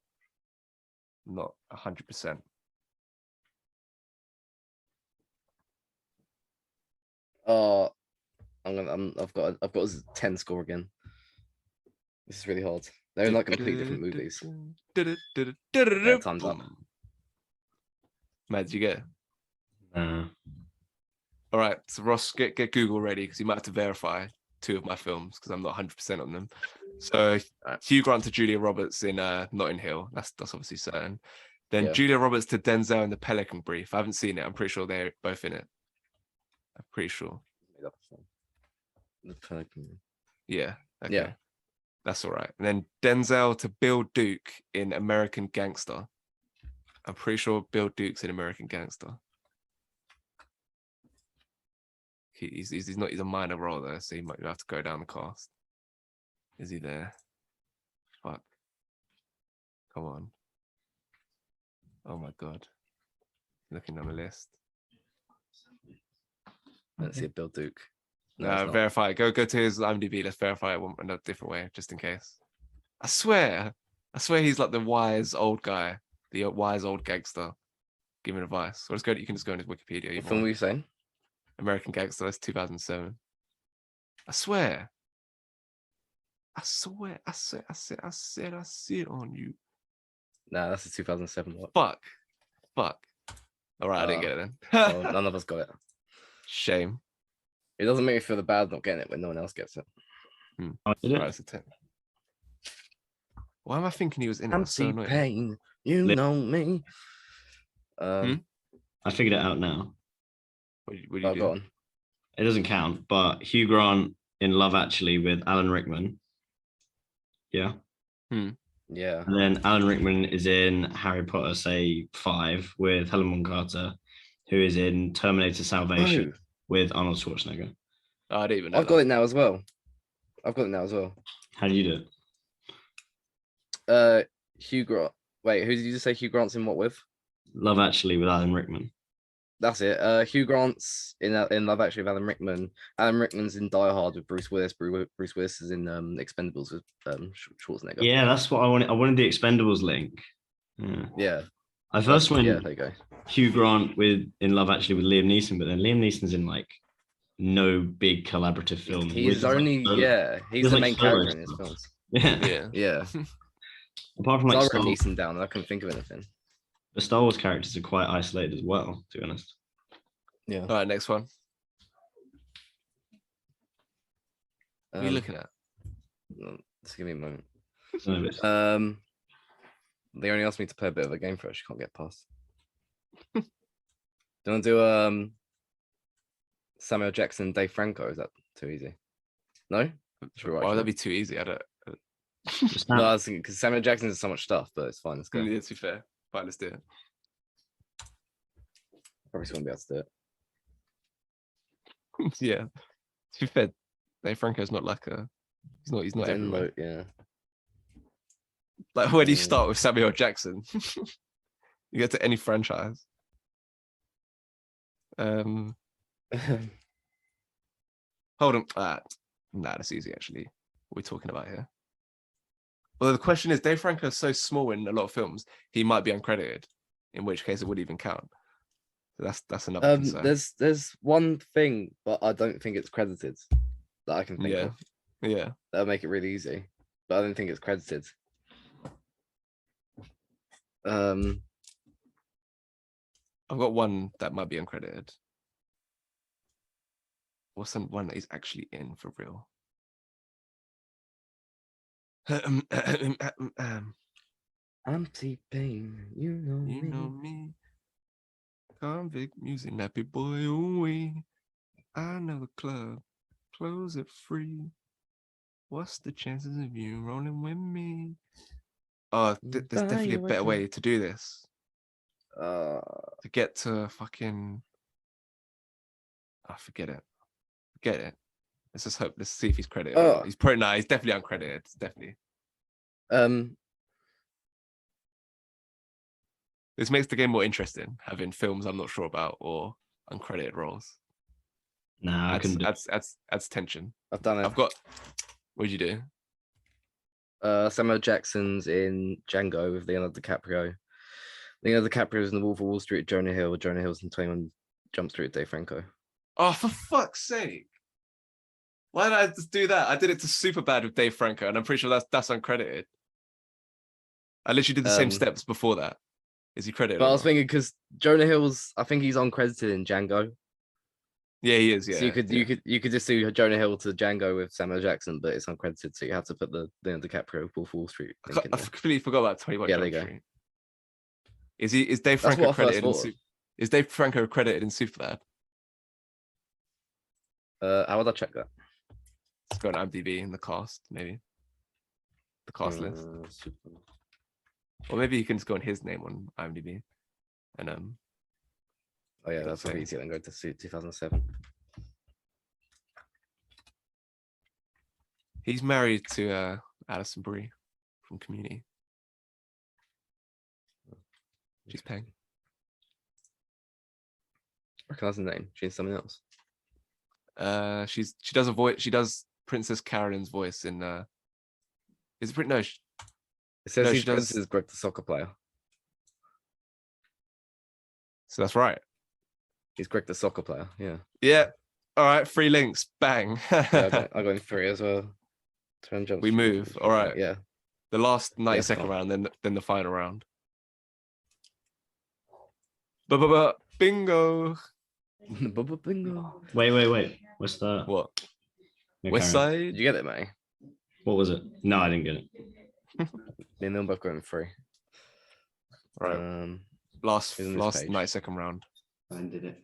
not 100%. I've got a 10 score again. This is really hard. They're in like completely different movies. Yeah, time's up. Matt, did you get it? Uh, All right, so Ross, get Google ready because you might have to verify 2 of my films because I'm not 100% on them. So Hugh Grant to Julia Roberts in Notting Hill. That's obviously certain. Then Yeah. Julia Roberts to Denzel in The Pelican Brief. I haven't seen it. I'm pretty sure they're both in it. I'm pretty sure. Yeah. Okay. Yeah. That's all right. And then Denzel to Bill Duke in American Gangster. I'm pretty sure Bill Duke's in American Gangster. he's not. He's a minor role though, so you might have to go down the cast. Is he there? Fuck. Come on. Oh my god. Looking on the list. Let's see, Bill Duke. No, No, it's not. verify it. Go to his IMDb. Let's verify it in a different way, just in case. I swear he's like the wise old guy, the wise old gangster, giving advice. Or let's go. You can just go on his Wikipedia. What film were you saying? American Gangster. That's 2007. I swear. I said it on you. Nah, that's the 2007 one. Fuck. All right, I didn't get it then. Well, none of us got it. Shame. It doesn't make me feel bad not getting it when no one else gets it. I did it. Right, it's a 10. Why am I thinking he was in it? That's so Empty annoying. pain, you know me. I figured it out now. What do you do? Go on. It doesn't count, but Hugh Grant in Love Actually with Alan Rickman. Yeah. Yeah. And then Alan Rickman is in Harry Potter, say 5 with Helen Bonham Carter, who is in Terminator Salvation with Arnold Schwarzenegger. Oh, I didn't even know. I've got it now as well. How do you do it? Hugh Grant. Wait, who did you just say Hugh Grant's in what with? Love Actually with Alan Rickman. That's it. Hugh Grant's in Love Actually with Alan Rickman. Alan Rickman's in Die Hard with Bruce Willis. Bruce Willis is in Expendables with Schwarzenegger. Yeah, that's what I wanted. I wanted the Expendables link. Yeah. I first went Yeah, there you go. Hugh Grant in Love Actually with Liam Neeson, but then Liam Neeson's in like no big collaborative film. He's only he's the main character in his films. Yeah. I Apart from like wrote Neeson down, and I couldn't think of anything. the Star Wars characters are quite isolated as well, to be honest. Yeah. All right, next one. What are you looking at? Just give me a moment. No, but They only asked me to play a bit of a game first. You can't get past. Do you want to do Samuel Jackson, Dave Franco? Is that too easy? No. Why would that be too easy? I don't. No, I was thinking because Samuel Jackson is so much stuff, but it's fine. Let's go. Yeah, to be fair. Fine, let's do it. Probably still won't be able to do it. Yeah. To be fair, Dave Franco's not like he's not everywhere. Yeah. Like where do you start with Samuel Jackson? You get to any franchise. Hold on. Nah, that's easy actually. What are we talking about here? Well, the question is, Dave Franco is so small in a lot of films, he might be uncredited, in which case it would even count. So that's another concern. There's one thing, but I don't think it's credited that I can think of. Yeah. That'll make it really easy, but I don't think it's credited. I've got one that might be uncredited. What's some one that he's actually in for real? Empty pain, you know me. Convict music, nappy boy away. I know the club, close it free. What's the chances of you rolling with me? Oh, there's definitely a better way to do this. To get to fucking. Oh, forget it. Let's just hope. Let's see if he's credited. He's probably no. He's definitely uncredited. Definitely. This makes the game more interesting, having films I'm not sure about or uncredited roles. Nah, I can do. Adds tension. I've done it. I've got. What did you do? Samuel Jackson's in Django with Leonardo DiCaprio. Leonardo DiCaprio's in The Wolf of Wall Street. Jonah Hill. Jonah Hill's in 21 Jump Street. Dave Franco. Oh, for fuck's sake! Why did I just do that? I did it to Superbad with Dave Franco, and I'm pretty sure that's uncredited. I literally did the same steps before that. Is he credited? But I was thinking because Jonah Hill's, I think he's uncredited in Django. Yeah, he is. Yeah. So you could just do Jonah Hill to Django with Samuel Jackson, but it's uncredited, so you have to put the Leonardo DiCaprio Wolf of Wall Street. I completely forgot about 21 Yeah, Jump there you Street. Is Dave Franco credited? Is Dave Franco credited in Superbad? How would I check that? Let's go on IMDb in the cast, maybe. The cast list. Or maybe you can just go on his name on IMDb. And oh yeah, that's probably easier than going to 2007. He's married to Alison Brie from Community. She's Peng. Recognize the name. She's something else. She does a voice. She does Princess Carolyn's voice in. Is it no? It says No, he's she does- Princess Greg, the soccer player. So that's right. He's Greg, the soccer player. Yeah. Yeah. All right. 3 links. Bang. Yeah, I got in 3 as well. We move. All right. Yeah. The last 90-second fine. round, then the final round. Bingo. Bingo. Wait. What's that? What? No, West carry on. Did Side. you get it, mate? What was it? No, I didn't get it. Me and them both got in 3. All right. Um, Last who's on this page? 90-second round. I did it.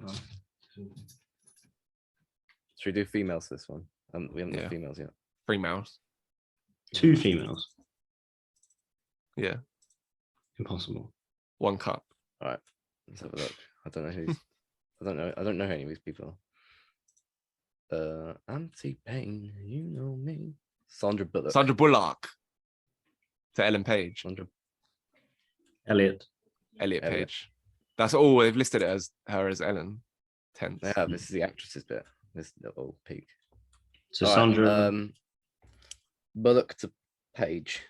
should we do females for this one? We haven't Yeah. got females yet. 3 mouths. 2 females. Yeah. Impossible. 1 cup. All right. Let's have a look. I don't know who's. I don't know who any of these people are. Auntie Payne, you know me. Sandra Bullock. Sandra Bullock. To Ellen Page. Sandra. Elliot. Elliot Elliot. Page. That's all. They've listed it as her as Ellen. 10th. Yeah, this is the actresses bit. This little peak. So All right, Sandra. Bullock to Page.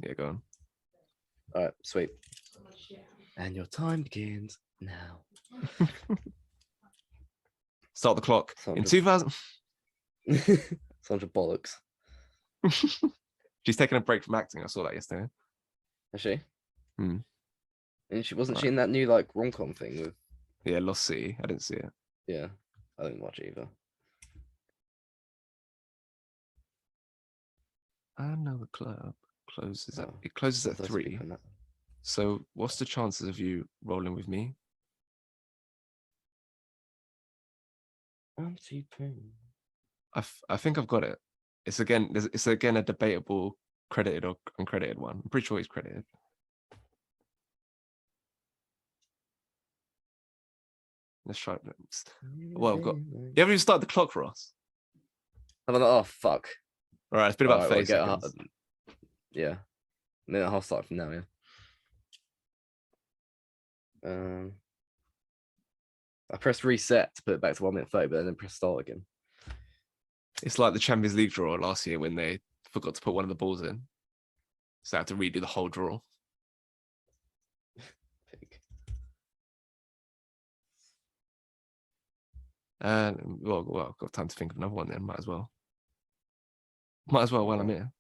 Yeah, go on. All right, sweet. And your time begins now. Start the clock. In Sandra- 2000. Sandra Bollocks. She's taking a break from acting. I saw that yesterday. Is she? Hmm. And wasn't she Right. in that new like rom-com thing with? Yeah, Lost City. I didn't see it. Yeah, I didn't watch it either. I know the club closes at Oh, it closes at Those 3. people in that. So what's the chances of you rolling with me? Auntie Payne. I think I've got it. It's again a debatable credited or uncredited one. I'm pretty sure he's credited. Let's try it. Well, I've got. You haven't even started the clock for us. Oh fuck! All right, it's been about Alright, 30 we'll seconds. Yeah, minute and a half start from now. Yeah. I pressed reset to put it back to 1:30, but then press start again. It's like the Champions League draw last year when they forgot to put one of the balls in, so I had to redo the whole draw. Pig. Well, I've got time to think of another one then. Might as well while I'm here.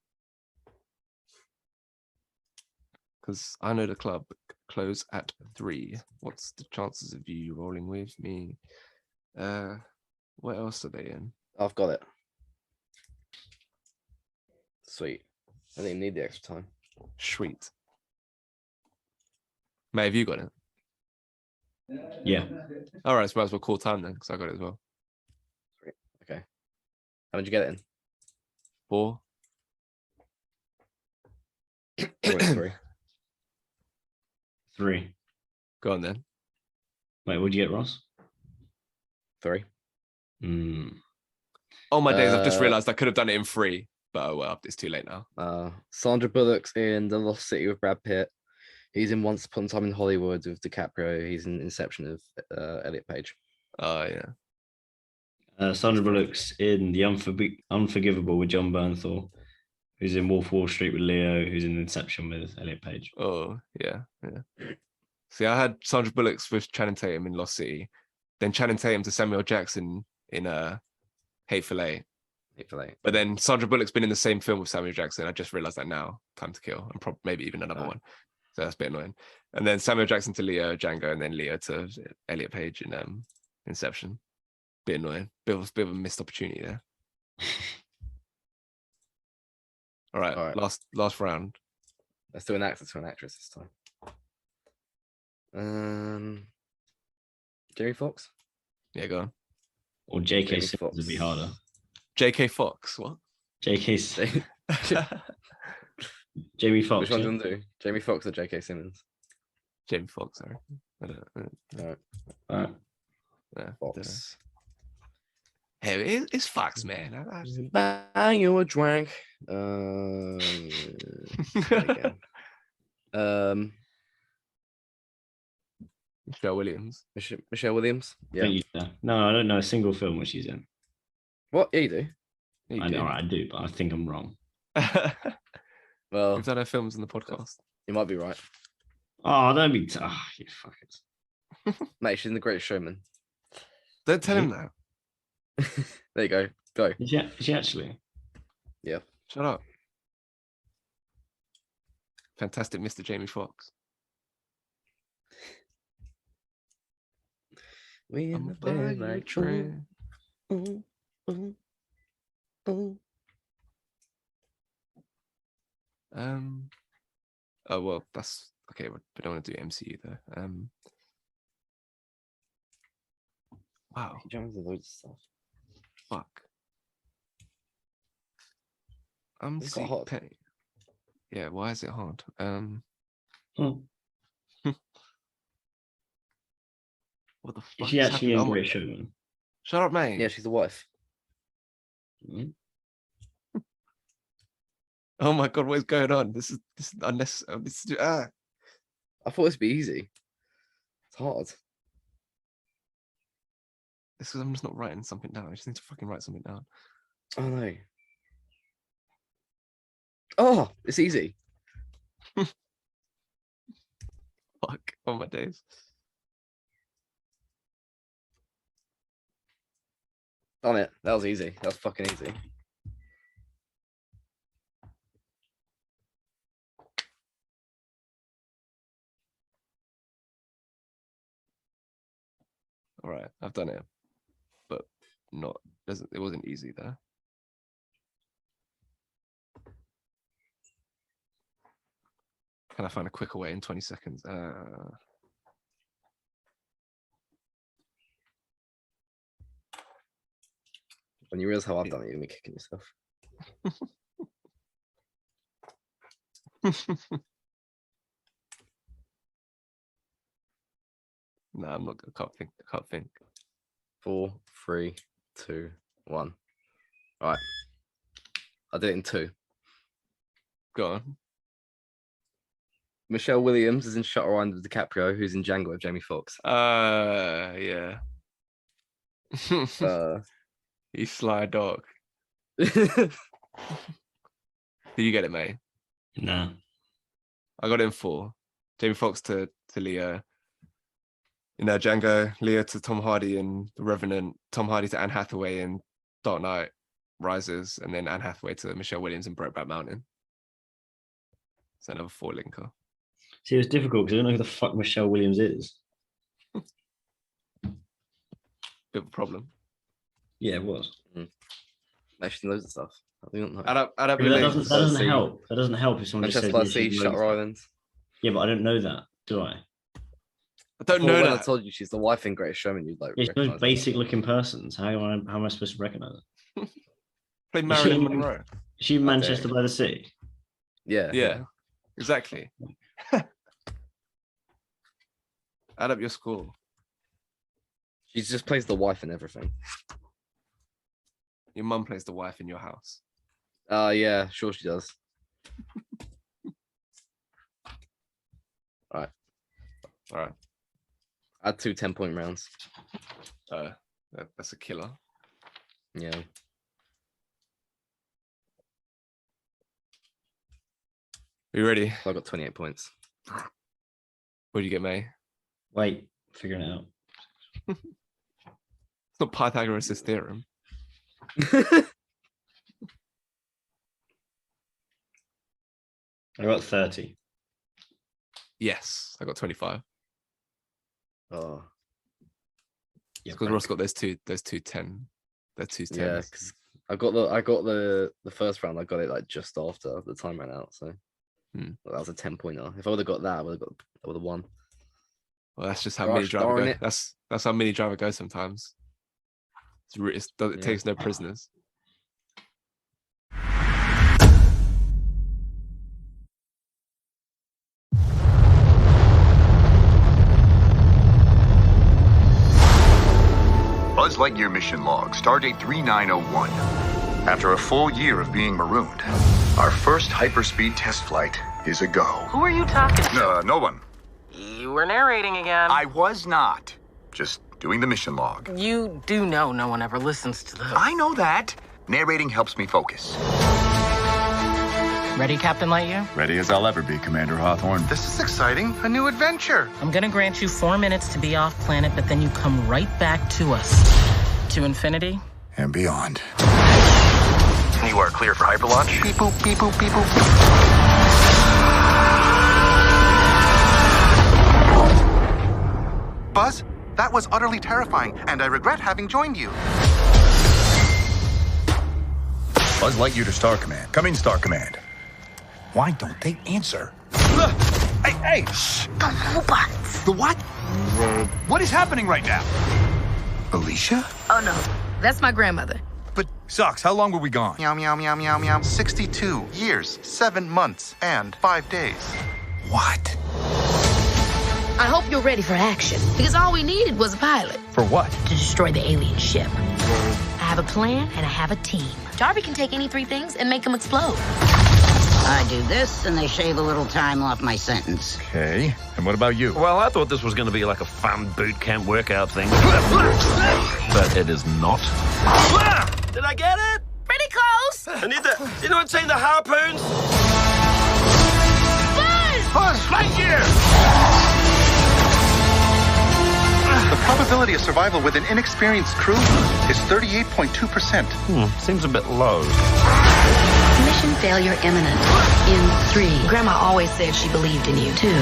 Because I know the club close at 3. What's the chances of you rolling with me? What else are they in? I've got it. Sweet. I didn't need the extra time. Sweet. May, have you got it? Yeah. All right, so might as well call time then, because I got it as well. Okay. How did you get it in? 4. Oh, wait, 3. 3. Go on then. Wait, what'd you get, Ross? 3. Hmm. Oh my days! I've just Uh, realised I could have done it in 3, but oh well, it's too late now. Sandra Bullock's in The Lost City with Brad Pitt. He's in Once Upon a Time in Hollywood with DiCaprio. He's in Inception of Elliot Page. Oh yeah. Sandra Bullock's in The Unforgivable with John Bernthal, who's in Wolf of Wall Street with Leo, who's in Inception with Elliot Page. Oh yeah. See, I had Sandra Bullock's with Channing Tatum in Lost City, then Channing Tatum to Samuel Jackson in Hateful Eight. But then Sandra Bullock's been in the same film with Samuel Jackson. I just realized that now. Time to Kill, and probably maybe even another one. So that's a bit annoying. And then Samuel Jackson to Leo, Django, and then Leo to Elliot Page in Inception. Bit annoying. Bit of a missed opportunity there. All right. Last round. Let's do an actor to an actress this time. Jamie Foxx. Yeah, go on. Or J.K. Jamie Simmons Foxx. would be harder. J.K. Fox. What? J.K. Jamie Foxx. Which one do yeah? you want to do? Jamie Foxx or J.K. Simmons? Jamie Fox. Sorry. I don't know. All right. All right. Yeah, Fox. Hey, it's facts, man. Buy you a drink. Again. Michelle Williams. Michelle Williams. Yeah. No, I don't know a single film where she's in. What? Yeah, you do. Yeah, you I know, do. I do, but I think I'm wrong. Well, We've done our films in the podcast. you might be right. Oh, don't be. You fuckers. Mate, she's in The Greatest Showman. Don't tell him that. There you go. Go. Is she actually? Yeah. Shut up. Fantastic Mr. Jamie Foxx. We in I'm the buy bed you a like drink. ooh, ooh, ooh. Oh well, that's okay. We don't want to do MCU though. Wow. He jumps into loads of stuff. Fuck. It's got hard. Yeah, why is it hard? What the fuck? Is she is actually happening? in Oh my Great God. Showman? Shut up, mate. Yeah, she's the wife. Mhm. Oh my God, what is going on? This is unnecessary. I thought it'd be easy. It's hard. This is I'm just not writing something down. I just need to fucking write something down. Oh no. Oh, it's easy. Fuck. Oh my days. Done it. That was easy. That was fucking easy. All right, I've done it, but it wasn't easy though. Can I find a quicker way in 20 seconds? When you realize how I've done it, you're gonna be kicking yourself. No, I'm not. I can't think. 4, 3, 2, 1. All right. I did it in 2. Go on. Michelle Williams is in Shutter Island with DiCaprio, who's in Django with Jamie Foxx. Yeah. You sly dog. Did you get it, mate? No. I got it in 4. Jamie Foxx to Leo. Django, Leo to Tom Hardy in The Revenant, Tom Hardy to Anne Hathaway in Dark Knight Rises, and then Anne Hathaway to Michelle Williams in Brokeback Mountain. It's another 4 linker. See, it was difficult because I don't know who the fuck Michelle Williams is. Bit of a problem. Yeah, it was. Actually, loads of stuff. I don't know. Add up That your doesn't, links. that doesn't help. That doesn't help if someone just says Manchester by yeah, Sea, she's Shutter loads. Island. Yeah, but I don't know that, do I? I don't Before know when I that. told you she's the wife in Greatest Showman, you'd like. It's recognise those her. basic looking persons. How am I supposed to recognize it? Play Marilyn she- Monroe. Is she in Manchester by the Sea? Yeah. Yeah, exactly. Add up your score. She just plays the wife and everything. Your mum plays the wife in your house. Yeah, sure she does. All right. Add 2 10-point rounds. That's a killer. Yeah. Are you ready? So I got 28 points. What do you get, May? Wait, figuring it out. It's not Pythagoras' theorem. I got 30. Yes, I got 25. Oh, Because Ross got those two 10. Those 2 10s. yeah, because I got the first round. I got it like just after the time ran out. So that was a 10-pointer. If I would have got that, I would have won. Well, that's just how Gosh, Minnie Driver darn goes. it. That's how Minnie Driver goes sometimes. It takes no prisoners. Buzz Lightyear mission log, stardate 3901. After a full year of being marooned, our first hyperspeed test flight is a go. Who are you talking to? No one. You were narrating again. I was not. Just doing the mission log. You do know no one ever listens to those. I know that. Narrating helps me focus. Ready, Captain Lightyear? Ready as I'll ever be, Commander Hawthorne. This is exciting. A new adventure. I'm gonna grant you 4 minutes to be off planet, but then you come right back to us. To infinity and beyond. You are clear for hyperlaunch. Beep boop, beep boop, beep boop. Buzz, that was utterly terrifying, and I regret having joined you. Buzz Lightyear to Star Command. Come in, Star Command. Why don't they answer? Hey! Shh. The robots. The what? What is happening right now? Alicia? Oh no, that's my grandmother. But, Socks, how long were we gone? Meow, meow, meow, meow, meow. 62 years, 7 months, and 5 days. What? I hope you're ready for action, because all we needed was a pilot For what? to destroy the alien ship. I have a plan and I have a team. Darby can take any 3 things and make them explode. I do this, and they shave a little time off my sentence. Okay. And what about you? Well, I thought this was going to be like a fun boot camp workout thing. But it is not. Did I get it? Pretty close. I need the... You know what I'm saying? The harpoons? Buzz Lightyear! The probability of survival with an inexperienced crew is 38.2%. Seems a bit low. Mission failure imminent. In 3. Grandma always said she believed in you. 2. 1.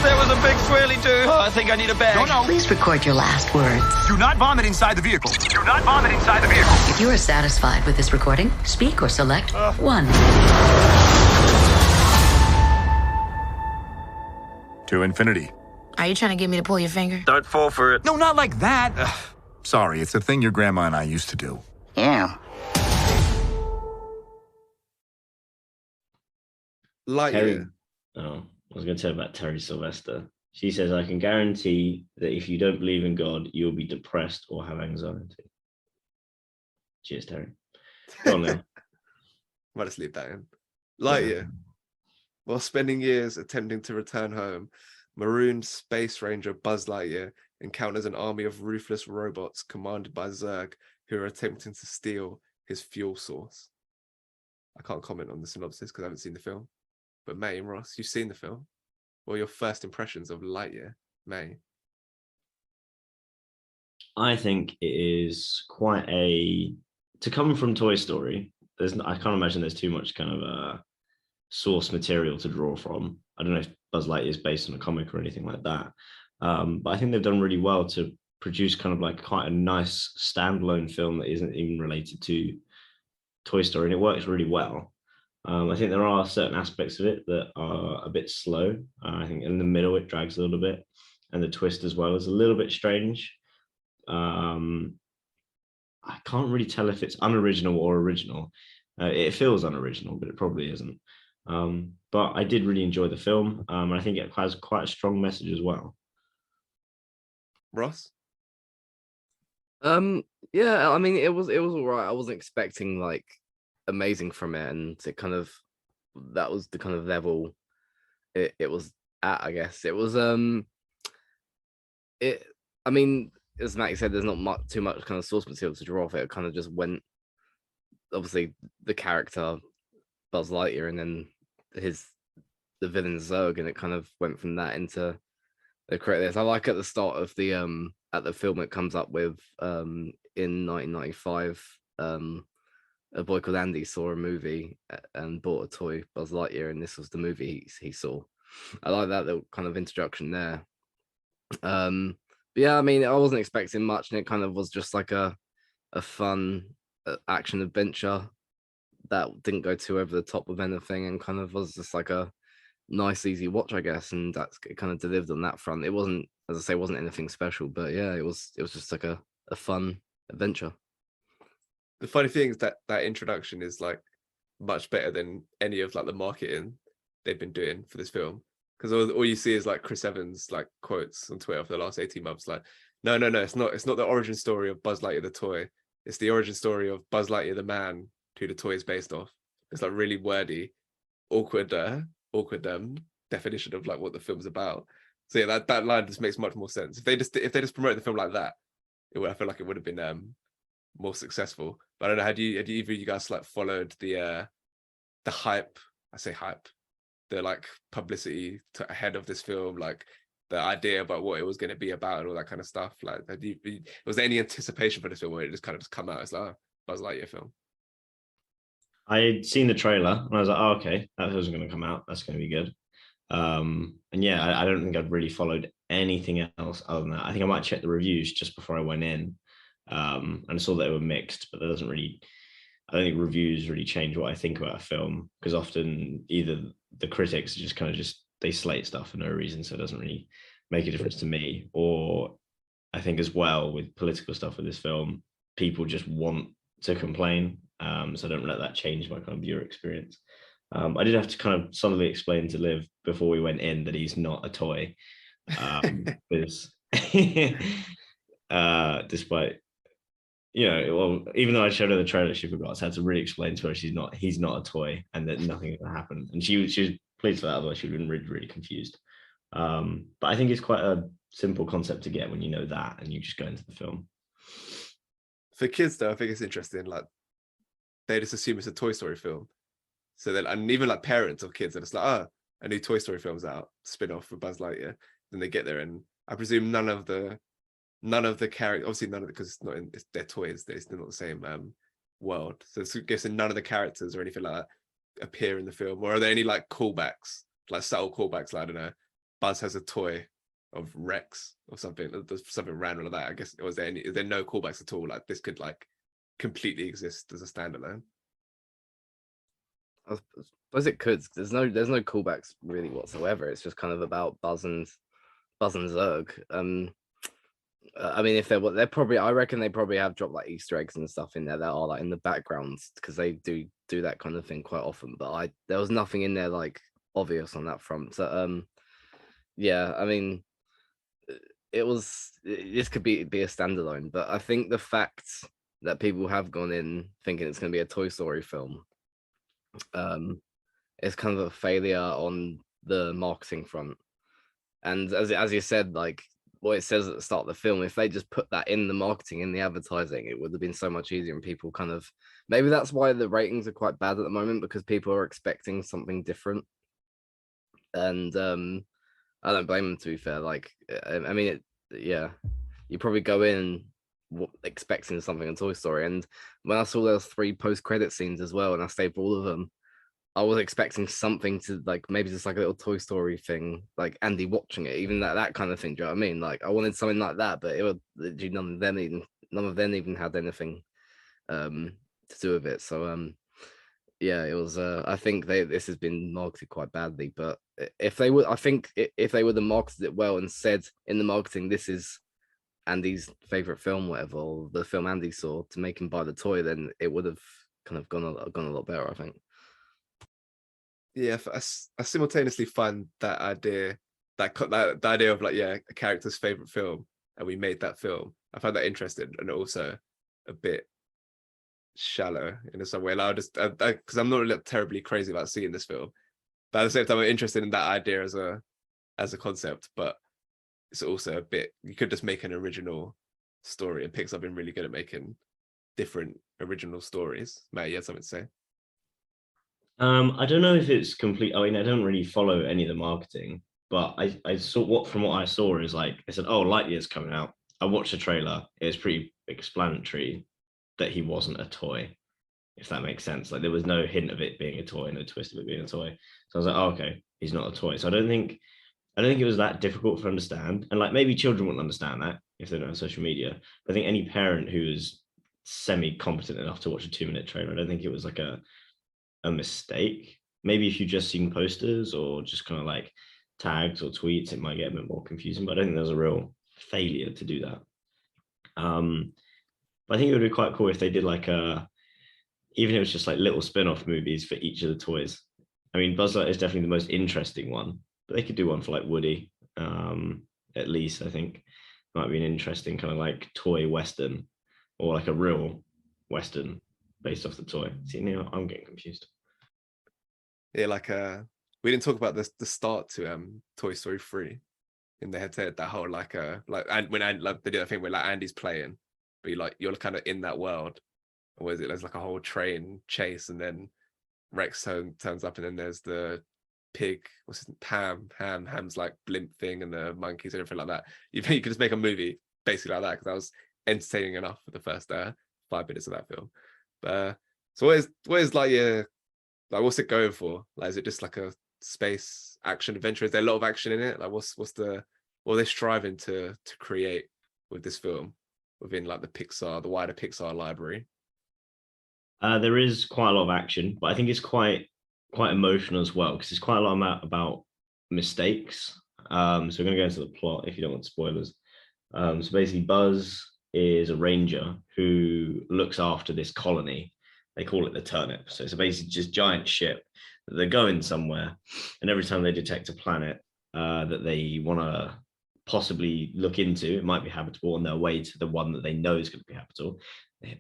There was a big swirly too. Oh, I think I need a bag. No. Please record your last words. Do not vomit inside the vehicle. Do not vomit inside the vehicle. If you are satisfied with this recording, speak or select 1. To infinity. Are you trying to get me to pull your finger? Don't fall for it. No, not like that. Sorry, it's a thing your grandma and I used to do. Yeah. Lightyear. I was going to tell about Terry Sylvester. She says, I can guarantee that if you don't believe in God, you'll be depressed or have anxiety. Cheers, Terry. Go on now. Might just leave that in. Lightyear. While spending years attempting to return home, marooned space ranger Buzz Lightyear encounters an army of ruthless robots commanded by Zurg who are attempting to steal his fuel source. I can't comment on the synopsis because I haven't seen the film. But May and Ross, you've seen the film. What are your first impressions of Lightyear? May? I think it is quite a... To come from Toy Story, I can't imagine there's too much kind of source material to draw from. I don't know if Buzz Lightyear is based on a comic or anything like that. But I think they've done really well to produce kind of like quite a nice standalone film that isn't even related to Toy Story, and it works really well. I think there are certain aspects of it that are a bit slow. I think in the middle it drags a little bit, and the twist as well is a little bit strange. I can't really tell if it's unoriginal or original. It feels unoriginal, but it probably isn't. But I did really enjoy the film, and I think it has quite a strong message as well. Ross? Yeah, I mean it was all right. I wasn't expecting like amazing from it, and it kind of, that was the kind of level it was at, I guess. It was I mean, as Matt said, there's not too much kind of source material to draw off it. It kind of just went, obviously the character Buzz Lightyear, and then the villain Zurg, and it kind of went from that into the create this. I like at the start of the film it comes up with in 1995 a boy called Andy saw a movie and bought a toy Buzz Lightyear, and this was the movie he saw. I like that little kind of introduction there. But yeah, I mean, I wasn't expecting much, and it kind of was just like a fun action adventure that didn't go too over the top of anything, and kind of was just like a nice, easy watch, I guess. And that's it kind of delivered on that front. It wasn't, as I say, wasn't anything special, but yeah, it was just like a fun adventure. The funny thing is that introduction is like much better than any of like the marketing they've been doing for this film, because all you see is like Chris Evans like quotes on Twitter for the last 18 months, like No, it's not. It's not the origin story of Buzz Lightyear the toy. It's the origin story of Buzz Lightyear the man, who the toy is based off. It's like really wordy, awkward definition of like what the film's about. So yeah, that line just makes much more sense. If they just promoted the film like that, I feel like it would have been more successful. But I don't know. Had either of you guys like followed the hype? I say hype, the like publicity ahead of this film, like the idea about what it was going to be about and all that kind of stuff. Like, was there any anticipation for this film, where it just kind of just come out as like, Buzz Lightyear film? I had seen the trailer and I was like, oh, okay, that wasn't going to come out. That's going to be good. And yeah, I don't think I'd really followed anything else other than that. I think I might check the reviews just before I went in, and I saw that they were mixed, but that doesn't really. I don't think reviews really change what I think about a film, because often either the critics just kind of they slate stuff for no reason, so it doesn't really make a difference to me. Or I think as well with political stuff with this film, people just want to complain, so I don't let that change my kind of viewer experience. I did have to kind of subtly explain to Liv before we went in that he's not a toy, because despite, well, even though I showed her the trailer, she forgot. So I had to really explain to her he's not a toy, and that nothing ever happened. And she was pleased for that, otherwise she would have been really, really confused. But I think it's quite a simple concept to get when you know that, and you just go into the film. For kids, though, I think it's interesting. Like, they just assume it's a Toy Story film. So then, and even like parents of kids, are just like, oh, a new Toy Story film's out, spin-off for Buzz Lightyear. Then they get there, and I presume none of the characters, obviously none of it, because it's their toys, they're still not the same world. So it's guessing none of the characters or anything like that appear in the film. Or are there any like callbacks, like subtle callbacks? Like, I don't know, Buzz has a toy of Rex or something. There's something random like that, I guess. Or is there no callbacks at all? Like, this could like completely exist as a standalone. I suppose it could. There's no callbacks really whatsoever. It's just kind of about Buzz and Zurg. I mean, if they're probably, I reckon they probably have dropped like Easter eggs and stuff in there that are like in the backgrounds, because they do that kind of thing quite often. But there was nothing in there like obvious on that front. So yeah, I mean, this could be a standalone, but I think the fact that people have gone in thinking it's going to be a Toy Story film, it's kind of a failure on the marketing front. And as you said, like what it says at the start of the film, if they just put that in the marketing, in the advertising, it would have been so much easier. And people kind of, maybe that's why the ratings are quite bad at the moment, because people are expecting something different. And I don't blame them, to be fair. Like, I mean, yeah, you probably go in expecting something in Toy Story. And when I saw those 3 post-credit scenes as well, and I stayed for all of them, I was expecting something to like maybe just like a little Toy Story thing, like Andy watching it, even that kind of thing. Do you know what I mean? Like, I wanted something like that, but it would none of them even had anything to do with it. So yeah, it was. I think this has been marketed quite badly. But if they would, I think if they would have marketed it well and said in the marketing, this is Andy's favorite film, whatever, or the film Andy saw, to make him buy the toy, then it would have kind of gone a lot better, I think. Yeah, I simultaneously find that idea, that idea of like, yeah, a character's favorite film, and we made that film. I find that interesting, and also a bit shallow in some way. Like, because I'm not really terribly crazy about seeing this film, but at the same time, I'm interested in that idea as a concept. But it's also a bit, you could just make an original story, and Pixar have been really good at making different original stories. Matt, you had something to say? I don't know if it's complete. I mean, I don't really follow any of the marketing, but I saw from what I saw is like, I said, oh, Lightyear's coming out. I watched the trailer. It was pretty explanatory that he wasn't a toy, if that makes sense. Like, there was no hint of it being a toy, no twist of it being a toy. So I was like, oh, okay, he's not a toy. So I don't think it was that difficult to understand. And like, maybe children wouldn't understand that if they're not on social media. But I think any parent who is semi-competent enough to watch a 2-minute trailer, I don't think it was like a mistake. Maybe if you've just seen posters or just kind of like tags or tweets, it might get a bit more confusing, but I don't think there's a real failure to do that. But I think it would be quite cool if they did like even if it was just like little spin-off movies for each of the toys. I mean, Buzz Lightyear is definitely the most interesting one, but they could do one for like Woody, at least, I think. might be an interesting kind of like toy western, or like a real western based off the toy. See, now I'm getting confused. Yeah, like we didn't talk about the start to Toy Story 3 in the head-to-head, that whole and when like they do that thing where like Andy's playing, but you're kind of in that world. Or was it there's like a whole train chase, and then Rex turns up, and then there's the pig, what's his name? Ham's like blimp thing, and the monkeys and everything like that. You could just make a movie basically like that, because that was entertaining enough for the first 5 minutes of that film. But so what is like what's it going for? Like, is it just like a space action adventure? Is there a lot of action in it? Like, what are they striving to create with this film within like the wider Pixar library? There is quite a lot of action, but I think it's quite emotional as well, because it's quite a lot about mistakes. So we're going to go into the plot if you don't want spoilers. So basically, Buzz is a ranger who looks after this colony. They call it the Turnip. So it's basically just giant ship that they're going somewhere, and every time they detect a planet that they want to possibly look into, it might be habitable, on their way to the one that they know is going to be habitable,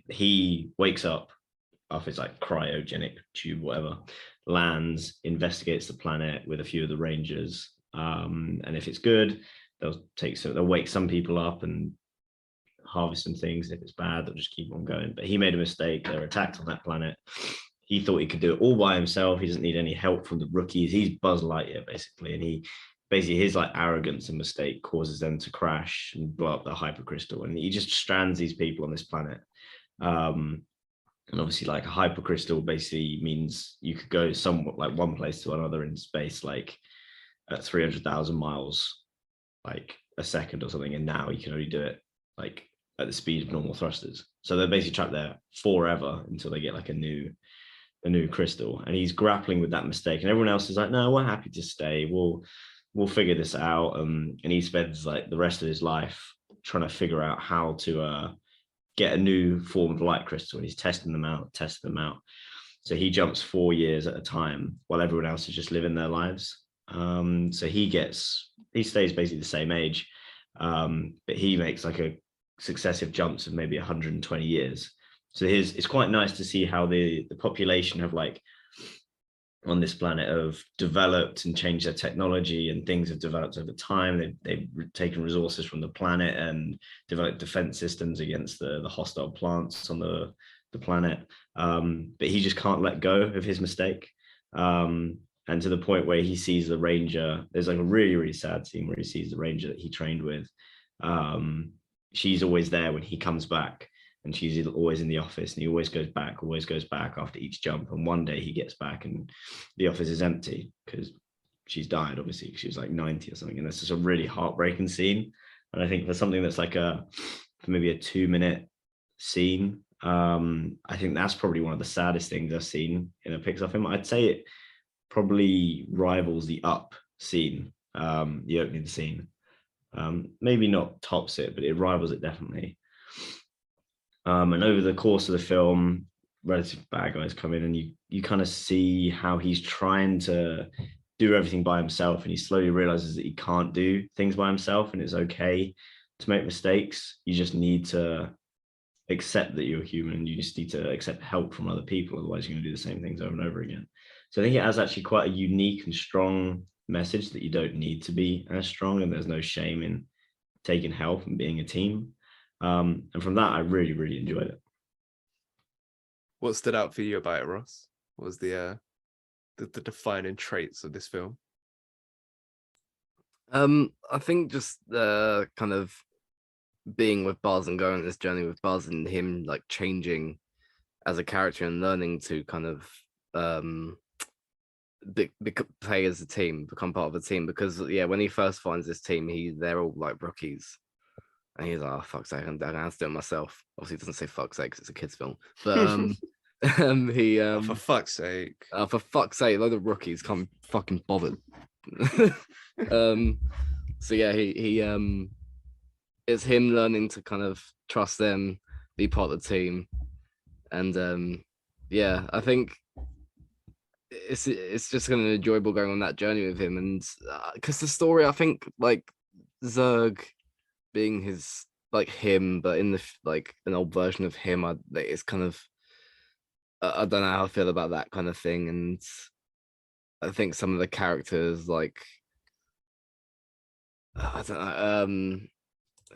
he wakes up off his like cryogenic tube, whatever, lands, investigates the planet with a few of the rangers, and if it's good, they'll wake some people up and harvest some things. If it's bad, they'll just keep on going. But he made a mistake. They're attacked on that planet. He thought he could do it all by himself. He doesn't need any help from the rookies. He's Buzz Lightyear basically, and his like arrogance and mistake causes them to crash and blow up the hypercrystal, and he just strands these people on this planet. And obviously, like, a hypercrystal basically means you could go somewhat like one place to another in space, like at 300,000 miles, like a second or something. And now you can only do it like at the speed of normal thrusters. So they're basically trapped there forever until they get like a new crystal. And he's grappling with that mistake. And everyone else is like, no, we're happy to stay. We'll figure this out. And he spends like the rest of his life trying to figure out how to get a new form of light crystal, and he's testing them out. So he jumps 4 years at a time while everyone else is just living their lives. So he stays basically the same age, but he makes like a successive jumps of maybe 120 years. So it's quite nice to see how the population have like on this planet have developed and changed their technology, and things have developed over time. They've taken resources from the planet and developed defense systems against the hostile plants on the planet. But he just can't let go of his mistake. And to the point where he sees the ranger, there's like a really, really sad scene where he sees the ranger that he trained with. She's always there when he comes back, and she's always in the office, and he always goes back after each jump. And one day he gets back and the office is empty because she's died, obviously, because she was like 90 or something. And that's just a really heartbreaking scene. And I think for something that's like maybe a 2-minute scene, I think that's probably one of the saddest things I've seen in a Pixar film. I'd say it probably rivals the Up scene, the opening scene. Maybe not tops it, but it rivals it definitely. And over the course of the film, relative bad guys come in, and you kind of see how he's trying to do everything by himself, and he slowly realizes that he can't do things by himself, and it's okay to make mistakes. You just need to accept that you're human, and you just need to accept help from other people, otherwise you're going to do the same things over and over again. So I think it has actually quite a unique and strong message that you don't need to be as strong, and there's no shame in taking help and being a team. And from that, I really, really enjoyed it. What stood out for you about it, Ross? What was the defining traits of this film? I think just the kind of being with Buzz and going on this journey with Buzz, and him like changing as a character and learning to kind of play as a team, become part of a team. Because when he first finds this team, they're all like rookies. And he's like, oh, fuck's sake, I'm have to do it myself. Obviously, he doesn't say fuck's sake because it's a kid's film. But for fuck's sake. For fuck's sake, load of rookies can't be fucking bothered. So yeah, he it's him learning to kind of trust them, be part of the team. And I think it's just kind of enjoyable going on that journey with him. And because the story, I think, like Zurg being his like him, but in the like an old version of him. It's kind of I don't know how I feel about that kind of thing, and I think some of the characters like I don't know.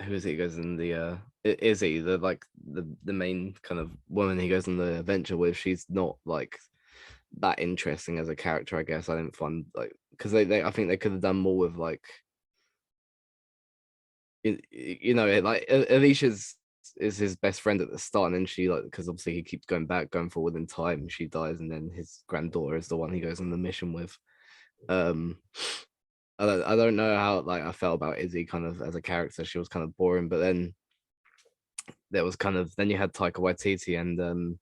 Who is it? He goes in the Izzy, the like the main kind of woman he goes on the adventure with. She's not like that interesting as a character, I guess. I didn't find like because they I think they could have done more with like like Alicia's is his best friend at the start, and then she like because obviously he keeps going forward in time. She dies, and then his granddaughter is the one he goes on the mission with. I don't know how like I felt about Izzy kind of as a character. She was kind of boring, but then there was kind of then you had Taika Waititi and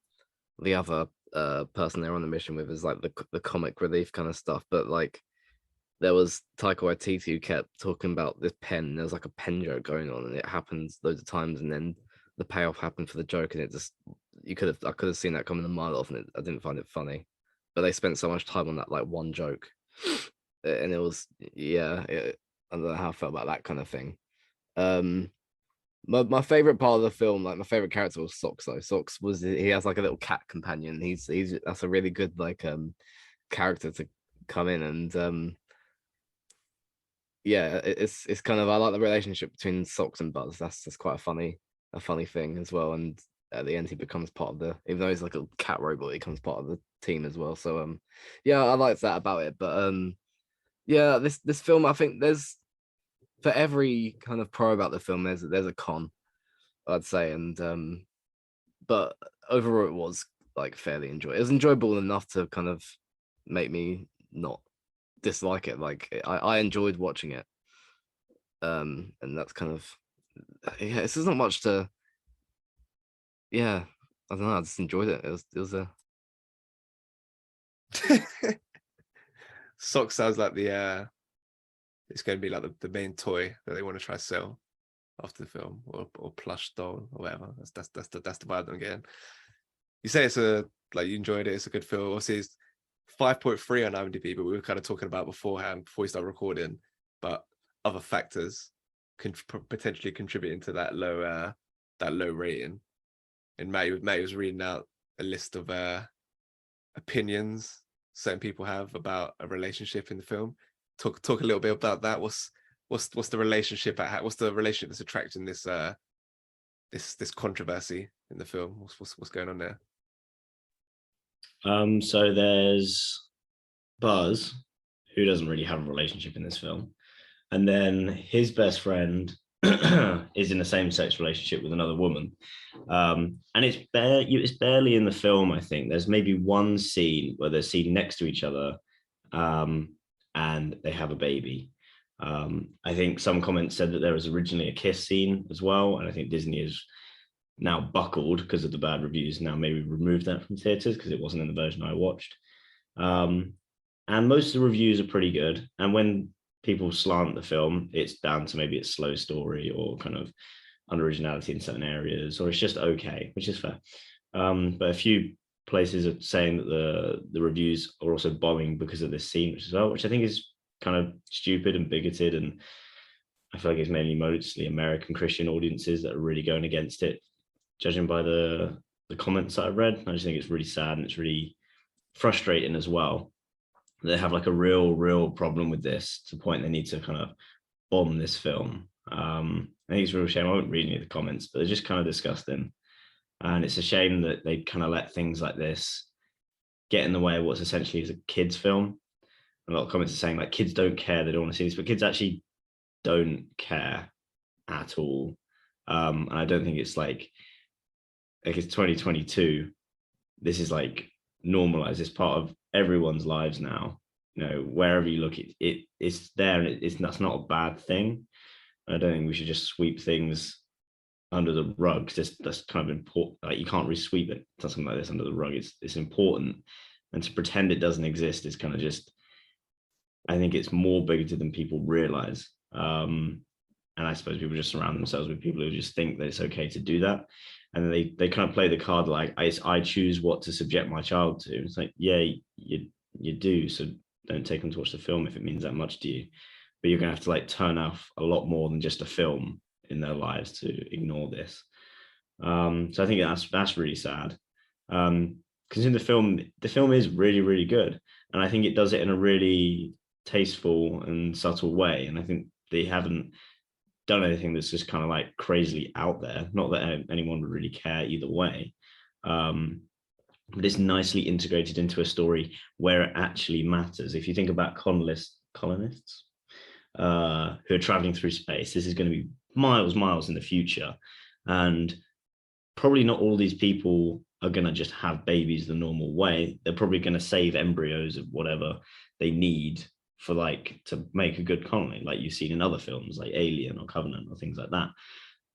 the other person they're on the mission with is like the comic relief kind of stuff. But like there was Taika Waititi who kept talking about this pen. There was like a pen joke going on, and it happens loads of times, and then the payoff happened for the joke, and it just I could have seen that coming a mile off, and I didn't find it funny. But they spent so much time on that like one joke, and it was I don't know how I felt about that kind of thing. My favorite part of the film, like my favorite character was Socks though. Socks was he has like a little cat companion. He's that's a really good like character to come in and it's kind of I like the relationship between Socks and Buzz. That's quite a funny thing as well. And at the end he becomes part of the even though he's like a cat robot, he becomes part of the team as well. So I liked that about it. But this film, I think there's for every kind of pro about the film, there's a con, I'd say, and but overall it was like fairly enjoyable. It was enjoyable enough to kind of make me not dislike it. Like I enjoyed watching it, and that's kind of this is not much to. Yeah, I don't know. I just enjoyed it. It was a. Sock sounds like the it's going to be like the main toy that they want to try to sell after the film, or plush doll or whatever. That's the vibe I'm getting. You say it's you enjoyed it. It's a good film. Obviously, it's 5.3 on IMDb, but we were kind of talking about beforehand before we start recording, but other factors can potentially contributing to that low rating. And Matt was reading out a list of opinions certain people have about a relationship in the film. Talk a little bit about that. What's the relationship what's the relationship that's attracting this this controversy in the film? What's going on there? So there's Buzz, who doesn't really have a relationship in this film, and then his best friend is in a same-sex relationship with another woman, and it's barely in the film. I think there's maybe one scene where they're seen next to each other, and they have a baby. I think some comments said that there was originally a kiss scene as well, and I think Disney is now buckled because of the bad reviews. Now maybe removed that from theaters because it wasn't in the version I watched. And most of the reviews are pretty good. And when people slant the film, it's down to maybe it's slow story or kind of unoriginality in certain areas, or it's just okay, which is fair. But a few places are saying that the reviews are also bombing because of this scene as well, which I think is kind of stupid and bigoted, and I feel like it's mainly mostly American Christian audiences that are really going against it, judging by the comments that I've read. I just think it's really sad, and it's really frustrating as well. They have like a real problem with this to the point they need to kind of bomb this film. I think it's a real shame. I won't read any of the comments, but they're just kind of disgusting. And it's a shame that they kind of let things like this get in the way of what's essentially is a kid's film. A lot of comments are saying like kids don't care, they don't want to see this, but kids actually don't care at all. And I don't think it's like it's 2022. This is like normalized. It's part of everyone's lives now. You know, wherever you look, it's there, and that's not a bad thing. I don't think we should just sweep things under the rug. That's kind of important. Like you can't really sweep it, something like this under the rug. It's important, and to pretend it doesn't exist is kind of just. I think it's more bigoted than people realize. And I suppose people just surround themselves with people who just think that it's okay to do that. And they kind of play the card like, I choose what to subject my child to. It's like, yeah, you do. So don't take them to watch the film if it means that much to you. But you're going to have to like turn off a lot more than just a film in their lives to ignore this. So I think that's really sad. Because in the film is really, really good, and I think it does it in a really tasteful and subtle way. And I think they haven't done anything that's just kind of like crazily out there. Not that anyone would really care either way. But it's nicely integrated into a story where it actually matters. If you think about colonists who are traveling through space, this is going to be miles in the future, and probably not all these people are going to just have babies the normal way. They're probably going to save embryos of whatever they need for like to make a good colony, like you've seen in other films like Alien or Covenant or things like that.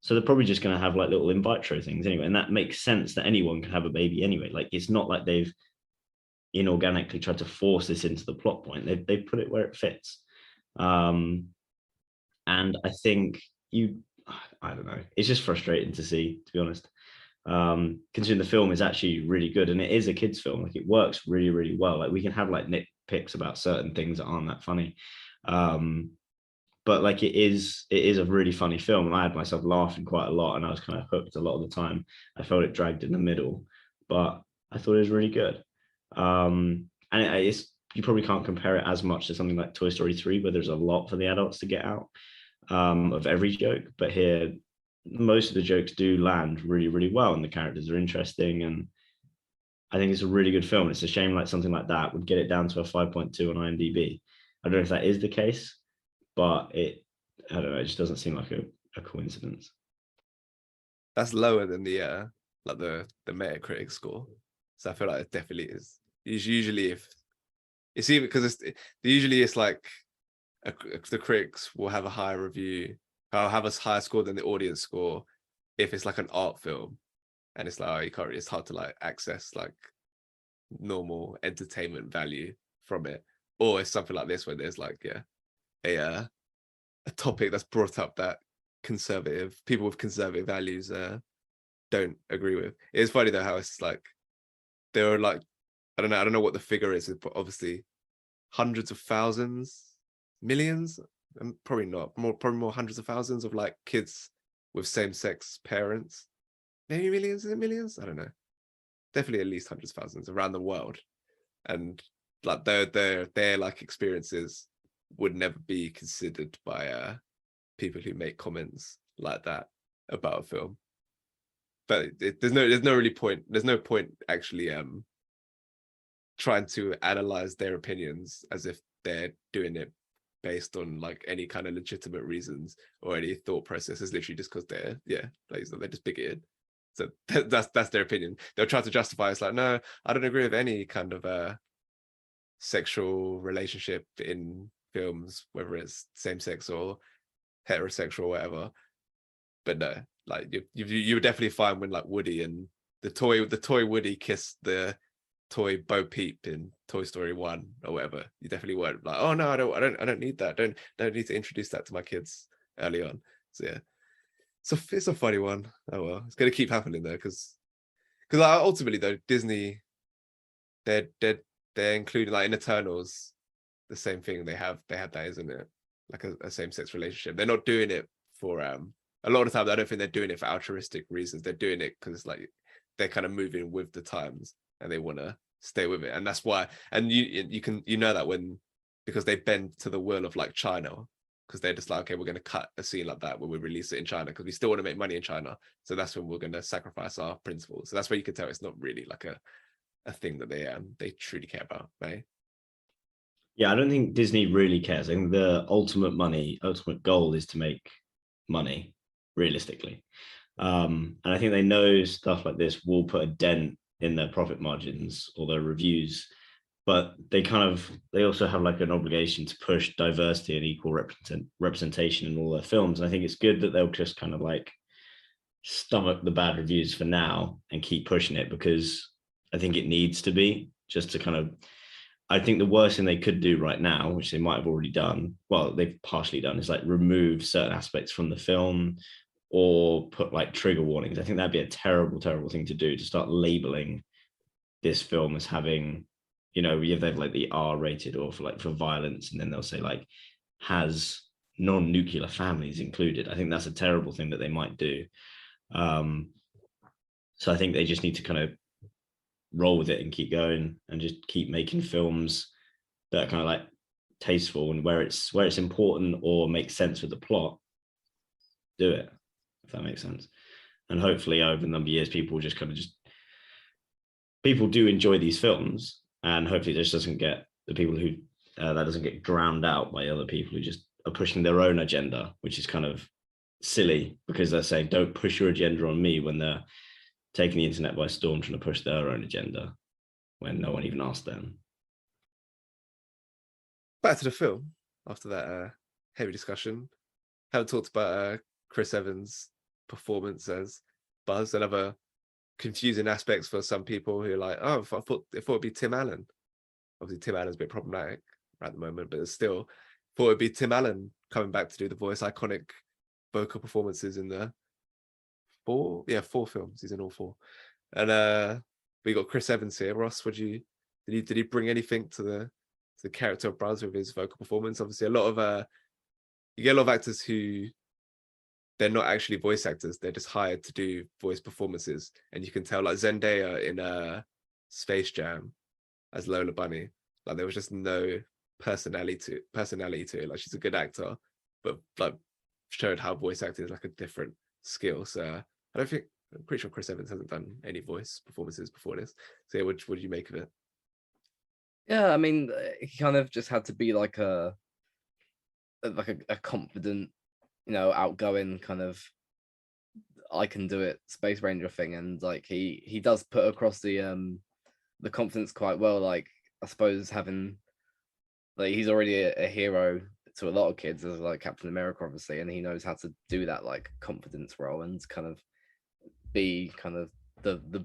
So they're probably just going to have like little in vitro things anyway, and that makes sense that anyone can have a baby anyway. Like it's not like they've inorganically tried to force this into the plot point. They put it where it fits. And I think I don't know, it's just frustrating to see, to be honest. Considering the film is actually really good, and it is a kids film, like it works really, really well. Like we can have like nitpicks about certain things that aren't that funny, but like it is a really funny film, and I had myself laughing quite a lot, and I was kind of hooked a lot of the time. I felt it dragged in the middle, but I thought it was really good. And it's, you probably can't compare it as much to something like Toy Story 3, where there's a lot for the adults to get out of every joke, but here most of the jokes do land really, really well, and the characters are interesting, and I think it's a really good film. It's a shame like something like that would get it down to a 5.2 on IMDb. I don't know if that is the case, but I don't know, it just doesn't seem like a coincidence. That's lower than the Metacritic score, so I feel like it definitely is. Usually if it's even because usually it's like the critics will have a higher review. I'll have a higher score than the audience score if it's like an art film, and it's like, oh, you can't really, it's hard to like access like normal entertainment value from it, or it's something like this where there's like a topic that's brought up that people with conservative values don't agree with. It's funny though how it's like there are like I don't know what the figure is, but obviously hundreds of thousands, millions. Probably not, probably more hundreds of thousands of like kids with same-sex parents. Maybe millions, is it millions? I don't know. Definitely at least hundreds of thousands around the world. And like their like experiences would never be considered by people who make comments like that about a film. But there's no point actually trying to analyze their opinions as if they're doing it based on like any kind of legitimate reasons or any thought process. It's literally just because they're just bigoted. So that's their opinion. They'll try to justify it's like, no, I don't agree with any kind of sexual relationship in films, whether it's same sex or heterosexual or whatever. But no, like you would definitely find when like Woody and the toy Woody kissed the toy Bo Peep in Toy Story 1 or whatever, you definitely weren't like, oh no, I don't need that. Don't need to introduce that to my kids early on. So yeah, so it's a funny one. Oh well, it's gonna keep happening though, because ultimately though Disney, they're including like in Eternals, the same thing. They had that, isn't it? Like a same-sex relationship. They're not doing it for a lot of the time. I don't think they're doing it for altruistic reasons. They're doing it because it's like they're kind of moving with the times and they want to stay with it, and that's why. And you know that because they bend to the will of like China, because they're just like, okay, we're going to cut a scene like that when we release it in China because we still want to make money in China, so that's when we're going to sacrifice our principles. So that's where you can tell it's not really like a thing that they truly care about, right? Yeah, I don't think Disney really cares. I think the ultimate goal is to make money, realistically. And I think they know stuff like this will put a dent in their profit margins or their reviews, but they also have like an obligation to push diversity and equal representation in all their films. And I think it's good that they'll just kind of like stomach the bad reviews for now and keep pushing it, because I think it needs to be, just to kind of, I think the worst thing they could do right now, which they might have already done, well, they've partially done, is like remove certain aspects from the film or put like trigger warnings. I think that'd be a terrible, terrible thing to do, to start labeling this film as having, you know, if they've like the R rated or for violence, and then they'll say like has non-nuclear families included. I think that's a terrible thing that they might do. So I think they just need to kind of roll with it and keep going and just keep making films that are kind of like tasteful, and where it's important or makes sense with the plot, do it, if that makes sense. And hopefully over a number of years, people do enjoy these films, and hopefully this doesn't get the people who that doesn't get drowned out by other people who just are pushing their own agenda, which is kind of silly, because they're saying don't push your agenda on me when they're taking the internet by storm trying to push their own agenda when no one even asked them. Back to the film after that heavy discussion. Haven't talked about Chris Evans' performance as Buzz and other confusing aspects for some people who are like, oh, I thought it'd be Tim Allen. Obviously, Tim Allen's a bit problematic at the moment, but it's still thought it'd be Tim Allen coming back to do the voice, iconic vocal performances in the four films. He's in all four. And we got Chris Evans here. Ross, did he bring anything to the character of Buzz with his vocal performance? Obviously, you get a lot of actors who they're not actually voice actors, they're just hired to do voice performances, and you can tell, like Zendaya in Space Jam as Lola Bunny, like there was just no personality to it. Like she's a good actor, but like showed how voice acting is like a different skill. So I'm pretty sure Chris Evans hasn't done any voice performances before this. So yeah, what do you make of it? Yeah, I mean, he kind of just had to be like a confident, outgoing kind of I can do it Space Ranger thing, and like he does put across the confidence quite well. Like I suppose having like he's already a hero to a lot of kids as like Captain America, obviously, and he knows how to do that like confidence role and kind of be kind of the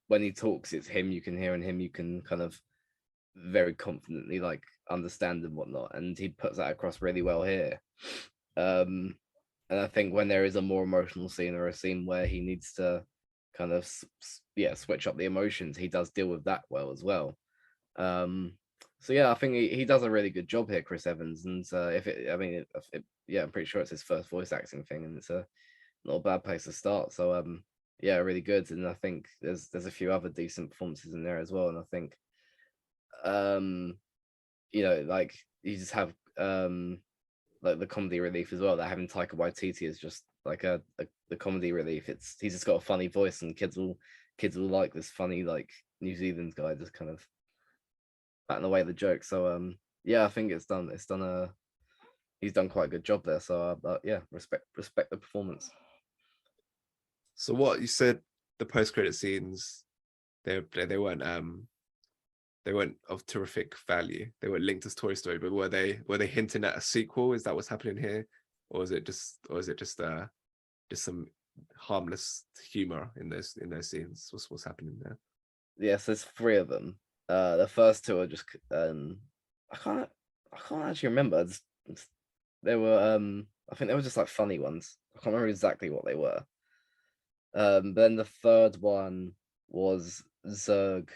when he talks, it's him you can hear, and him you can kind of very confidently like understand and whatnot, and he puts that across really well here. And I think when there is a more emotional scene or a scene where he needs to kind of switch up the emotions, he does deal with that well as well. So yeah, I think he does a really good job here, Chris Evans. And I'm pretty sure it's his first voice acting thing, and it's not a bad place to start. So yeah, really good. And I think there's a few other decent performances in there as well. And I think like you just have like the comedy relief as well, that having Taika Waititi is just like the comedy relief. He's just got a funny voice, and kids will like this funny like New Zealand guy just kind of batting away the joke. So yeah, I think he's done quite a good job there. So yeah, respect the performance. So what you said, the post-credit scenes, they weren't of terrific value. They weren't linked as Toy Story, but were they hinting at a sequel? Is that what's happening here, or is it just some harmless humor in those scenes? What's happening there? Yes, there's 3 of them. The first 2 are just I can't actually remember. They were I think they were just like funny ones. I can't remember exactly what they were. Then the third one was Zurg,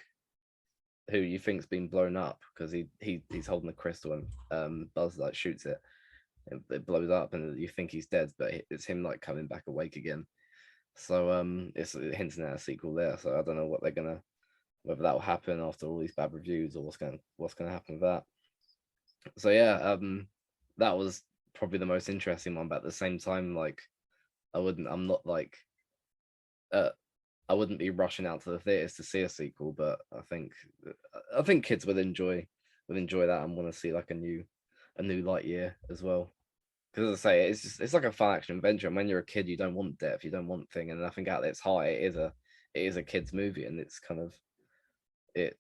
who you think's been blown up because he's holding the crystal, and Buzz like shoots it. It blows up, and you think he's dead, but it's him like coming back awake again. So it's hinting at a sequel there. So I don't know whether that will happen after all these bad reviews, or what's gonna happen with that. So yeah, that was probably the most interesting one. But at the same time, like I wouldn't be rushing out to the theaters to see a sequel, but I think kids would enjoy that and want to see like a new Lightyear as well. Because as I say, it's like a fun action adventure, and when you're a kid, you don't want depth, you don't want thing, and I think at its heart, it is a kids movie, and it's kind of it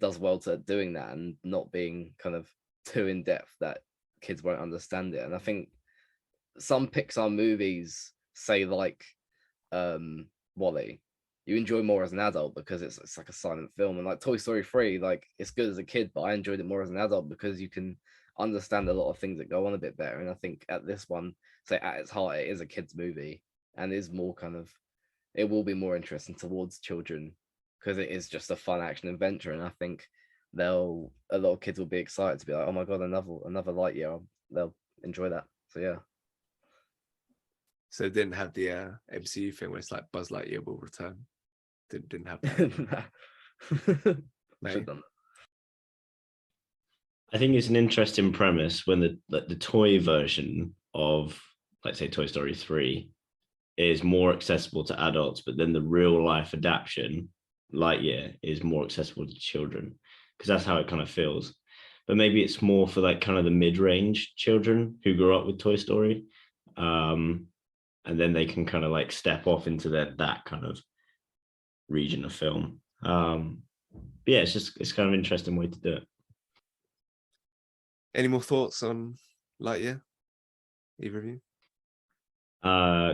does well to doing that and not being kind of too in depth that kids won't understand it. And I think some Pixar movies, say like WALL-E, you enjoy more as an adult because it's like a silent film, and like Toy Story 3, like it's good as a kid, but I enjoyed it more as an adult because you can understand a lot of things that go on a bit better. And I think at this one, say at its heart, it is a kids movie, and is more kind of, it will be more interesting towards children because it is just a fun action adventure. And I think a lot of kids will be excited to be like, oh my god, another Lightyear. enjoy that. So yeah. So it didn't have the MCU thing where it's like Buzz Lightyear will return. Didn't have that. Should have done I think it's an interesting premise when the toy version of, let's say, Toy Story 3 is more accessible to adults, but then the real life adaptation, Lightyear, is more accessible to children, because that's how it kind of feels. But maybe it's more for like kind of the mid-range children who grew up with Toy Story. And then they can kind of like step off into that kind of region of film. But yeah, it's kind of an interesting way to do it. Any more thoughts on Lightyear? Either of you?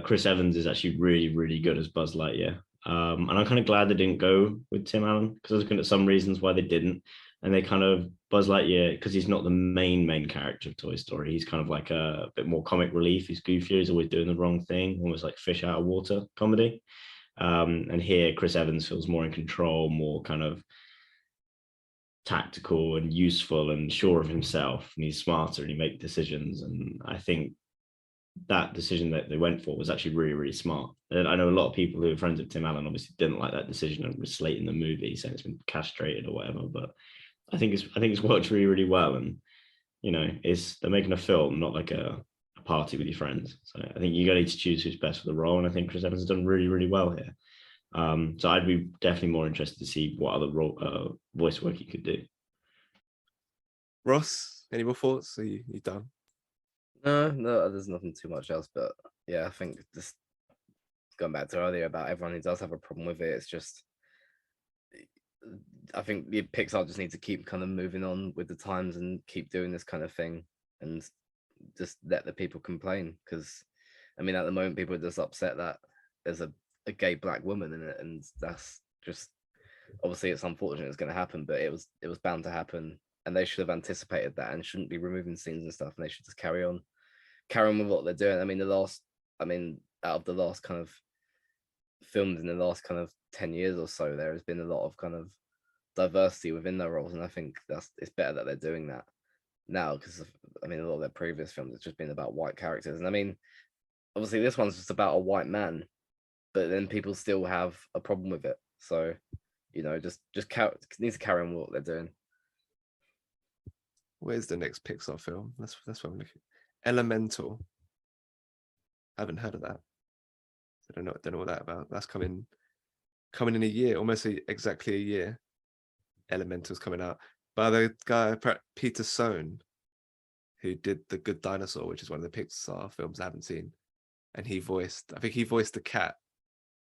Chris Evans is actually really, really good as Buzz Lightyear. And I'm kind of glad they didn't go with Tim Allen, because I was looking at some reasons why they didn't. And they kind of, Buzz Lightyear, because he's not the main character of Toy Story, he's kind of like a bit more comic relief. He's goofier, he's always doing the wrong thing, almost like fish out of water comedy. And here, Chris Evans feels more in control, more kind of tactical and useful and sure of himself, and he's smarter and he makes decisions. And I think that decision that they went for was actually really, really smart. And I know a lot of people who are friends of Tim Allen obviously didn't like that decision and were slating the movie, saying it's been castrated or whatever. But I think it's worked really, really well. And you know, they're making a film, not like a party with your friends. So I think you need to choose who's best for the role. And I think Chris Evans has done really, really well here. So I'd be definitely more interested to see what other voice work he could do. Ross, any more thoughts? Are you done? No, there's nothing too much else. But yeah, I think just going back to earlier about everyone who does have a problem with it, it's just, I think Pixar just needs to keep kind of moving on with the times and keep doing this kind of thing and just let the people complain. Because I mean, at the moment, people are just upset that there's a gay black woman in it, and that's just, obviously it's unfortunate it's going to happen, but it was bound to happen, and they should have anticipated that and shouldn't be removing scenes and stuff, and they should just carry on with what they're doing. I mean, out of the last kind of films in the last kind of 10 years or so, there has been a lot of kind of diversity within their roles, and I think it's better that they're doing that now, because I mean, a lot of their previous films have just been about white characters, and I mean, obviously this one's just about a white man, but then people still have a problem with it. So, you know, just need to carry on with what they're doing. Where's the next Pixar film? That's what I'm looking. Elemental. I haven't heard of that. I don't know what that's about. That's coming in a year, almost exactly a year. Elemental's coming out by the guy Peter Sohn, who did The Good Dinosaur, which is one of the Pixar films I haven't seen, and I think he voiced the cat.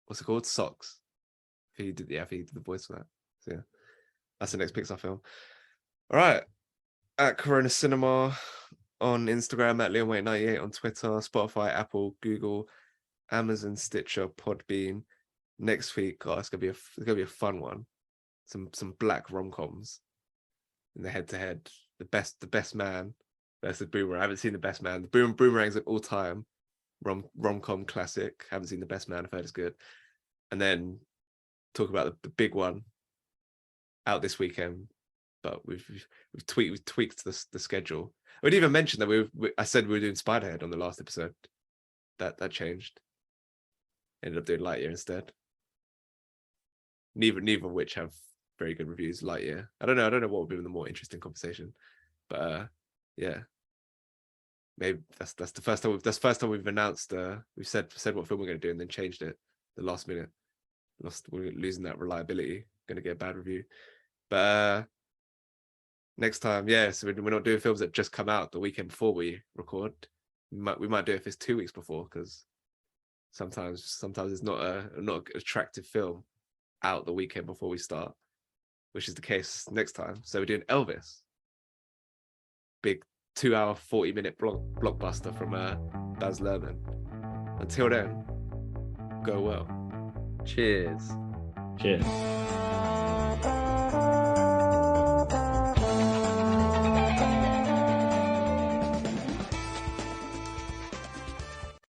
What's it called? Socks. He did the voice for that. So yeah, that's the next Pixar film. All right, at Corona Cinema on Instagram, at LeonWait98 on Twitter, Spotify, Apple, Google, Amazon, Stitcher, Podbean. Next week, it's gonna be a fun one. Some black rom-coms in the head-to-head. The best man versus Boomerang. I haven't seen The Best Man. The Boomerang's an all-time rom-com classic. Haven't seen The Best Man. I've heard it's good. And then talk about the big one out this weekend, but we've tweaked the schedule. We'd even mentioned that I said we were doing Spiderhead on the last episode. That changed. Ended up doing Lightyear instead. Neither of which have very good reviews. Lightyear. I don't know what would be the more interesting conversation, but yeah. Maybe that's the first time we've announced. We've said what film we're going to do and then changed it the last minute. We're losing that reliability. Going to get a bad review. But next time, yeah. So we're not doing films that just come out the weekend before we record. We might do it if it's 2 weeks before, because sometimes it's not an attractive film out the weekend before we start, which is the case next time. So we're doing Elvis, big 2-hour 40-minute blockbuster from Baz Luhrmann. Until then, go well. Cheers. Cheers.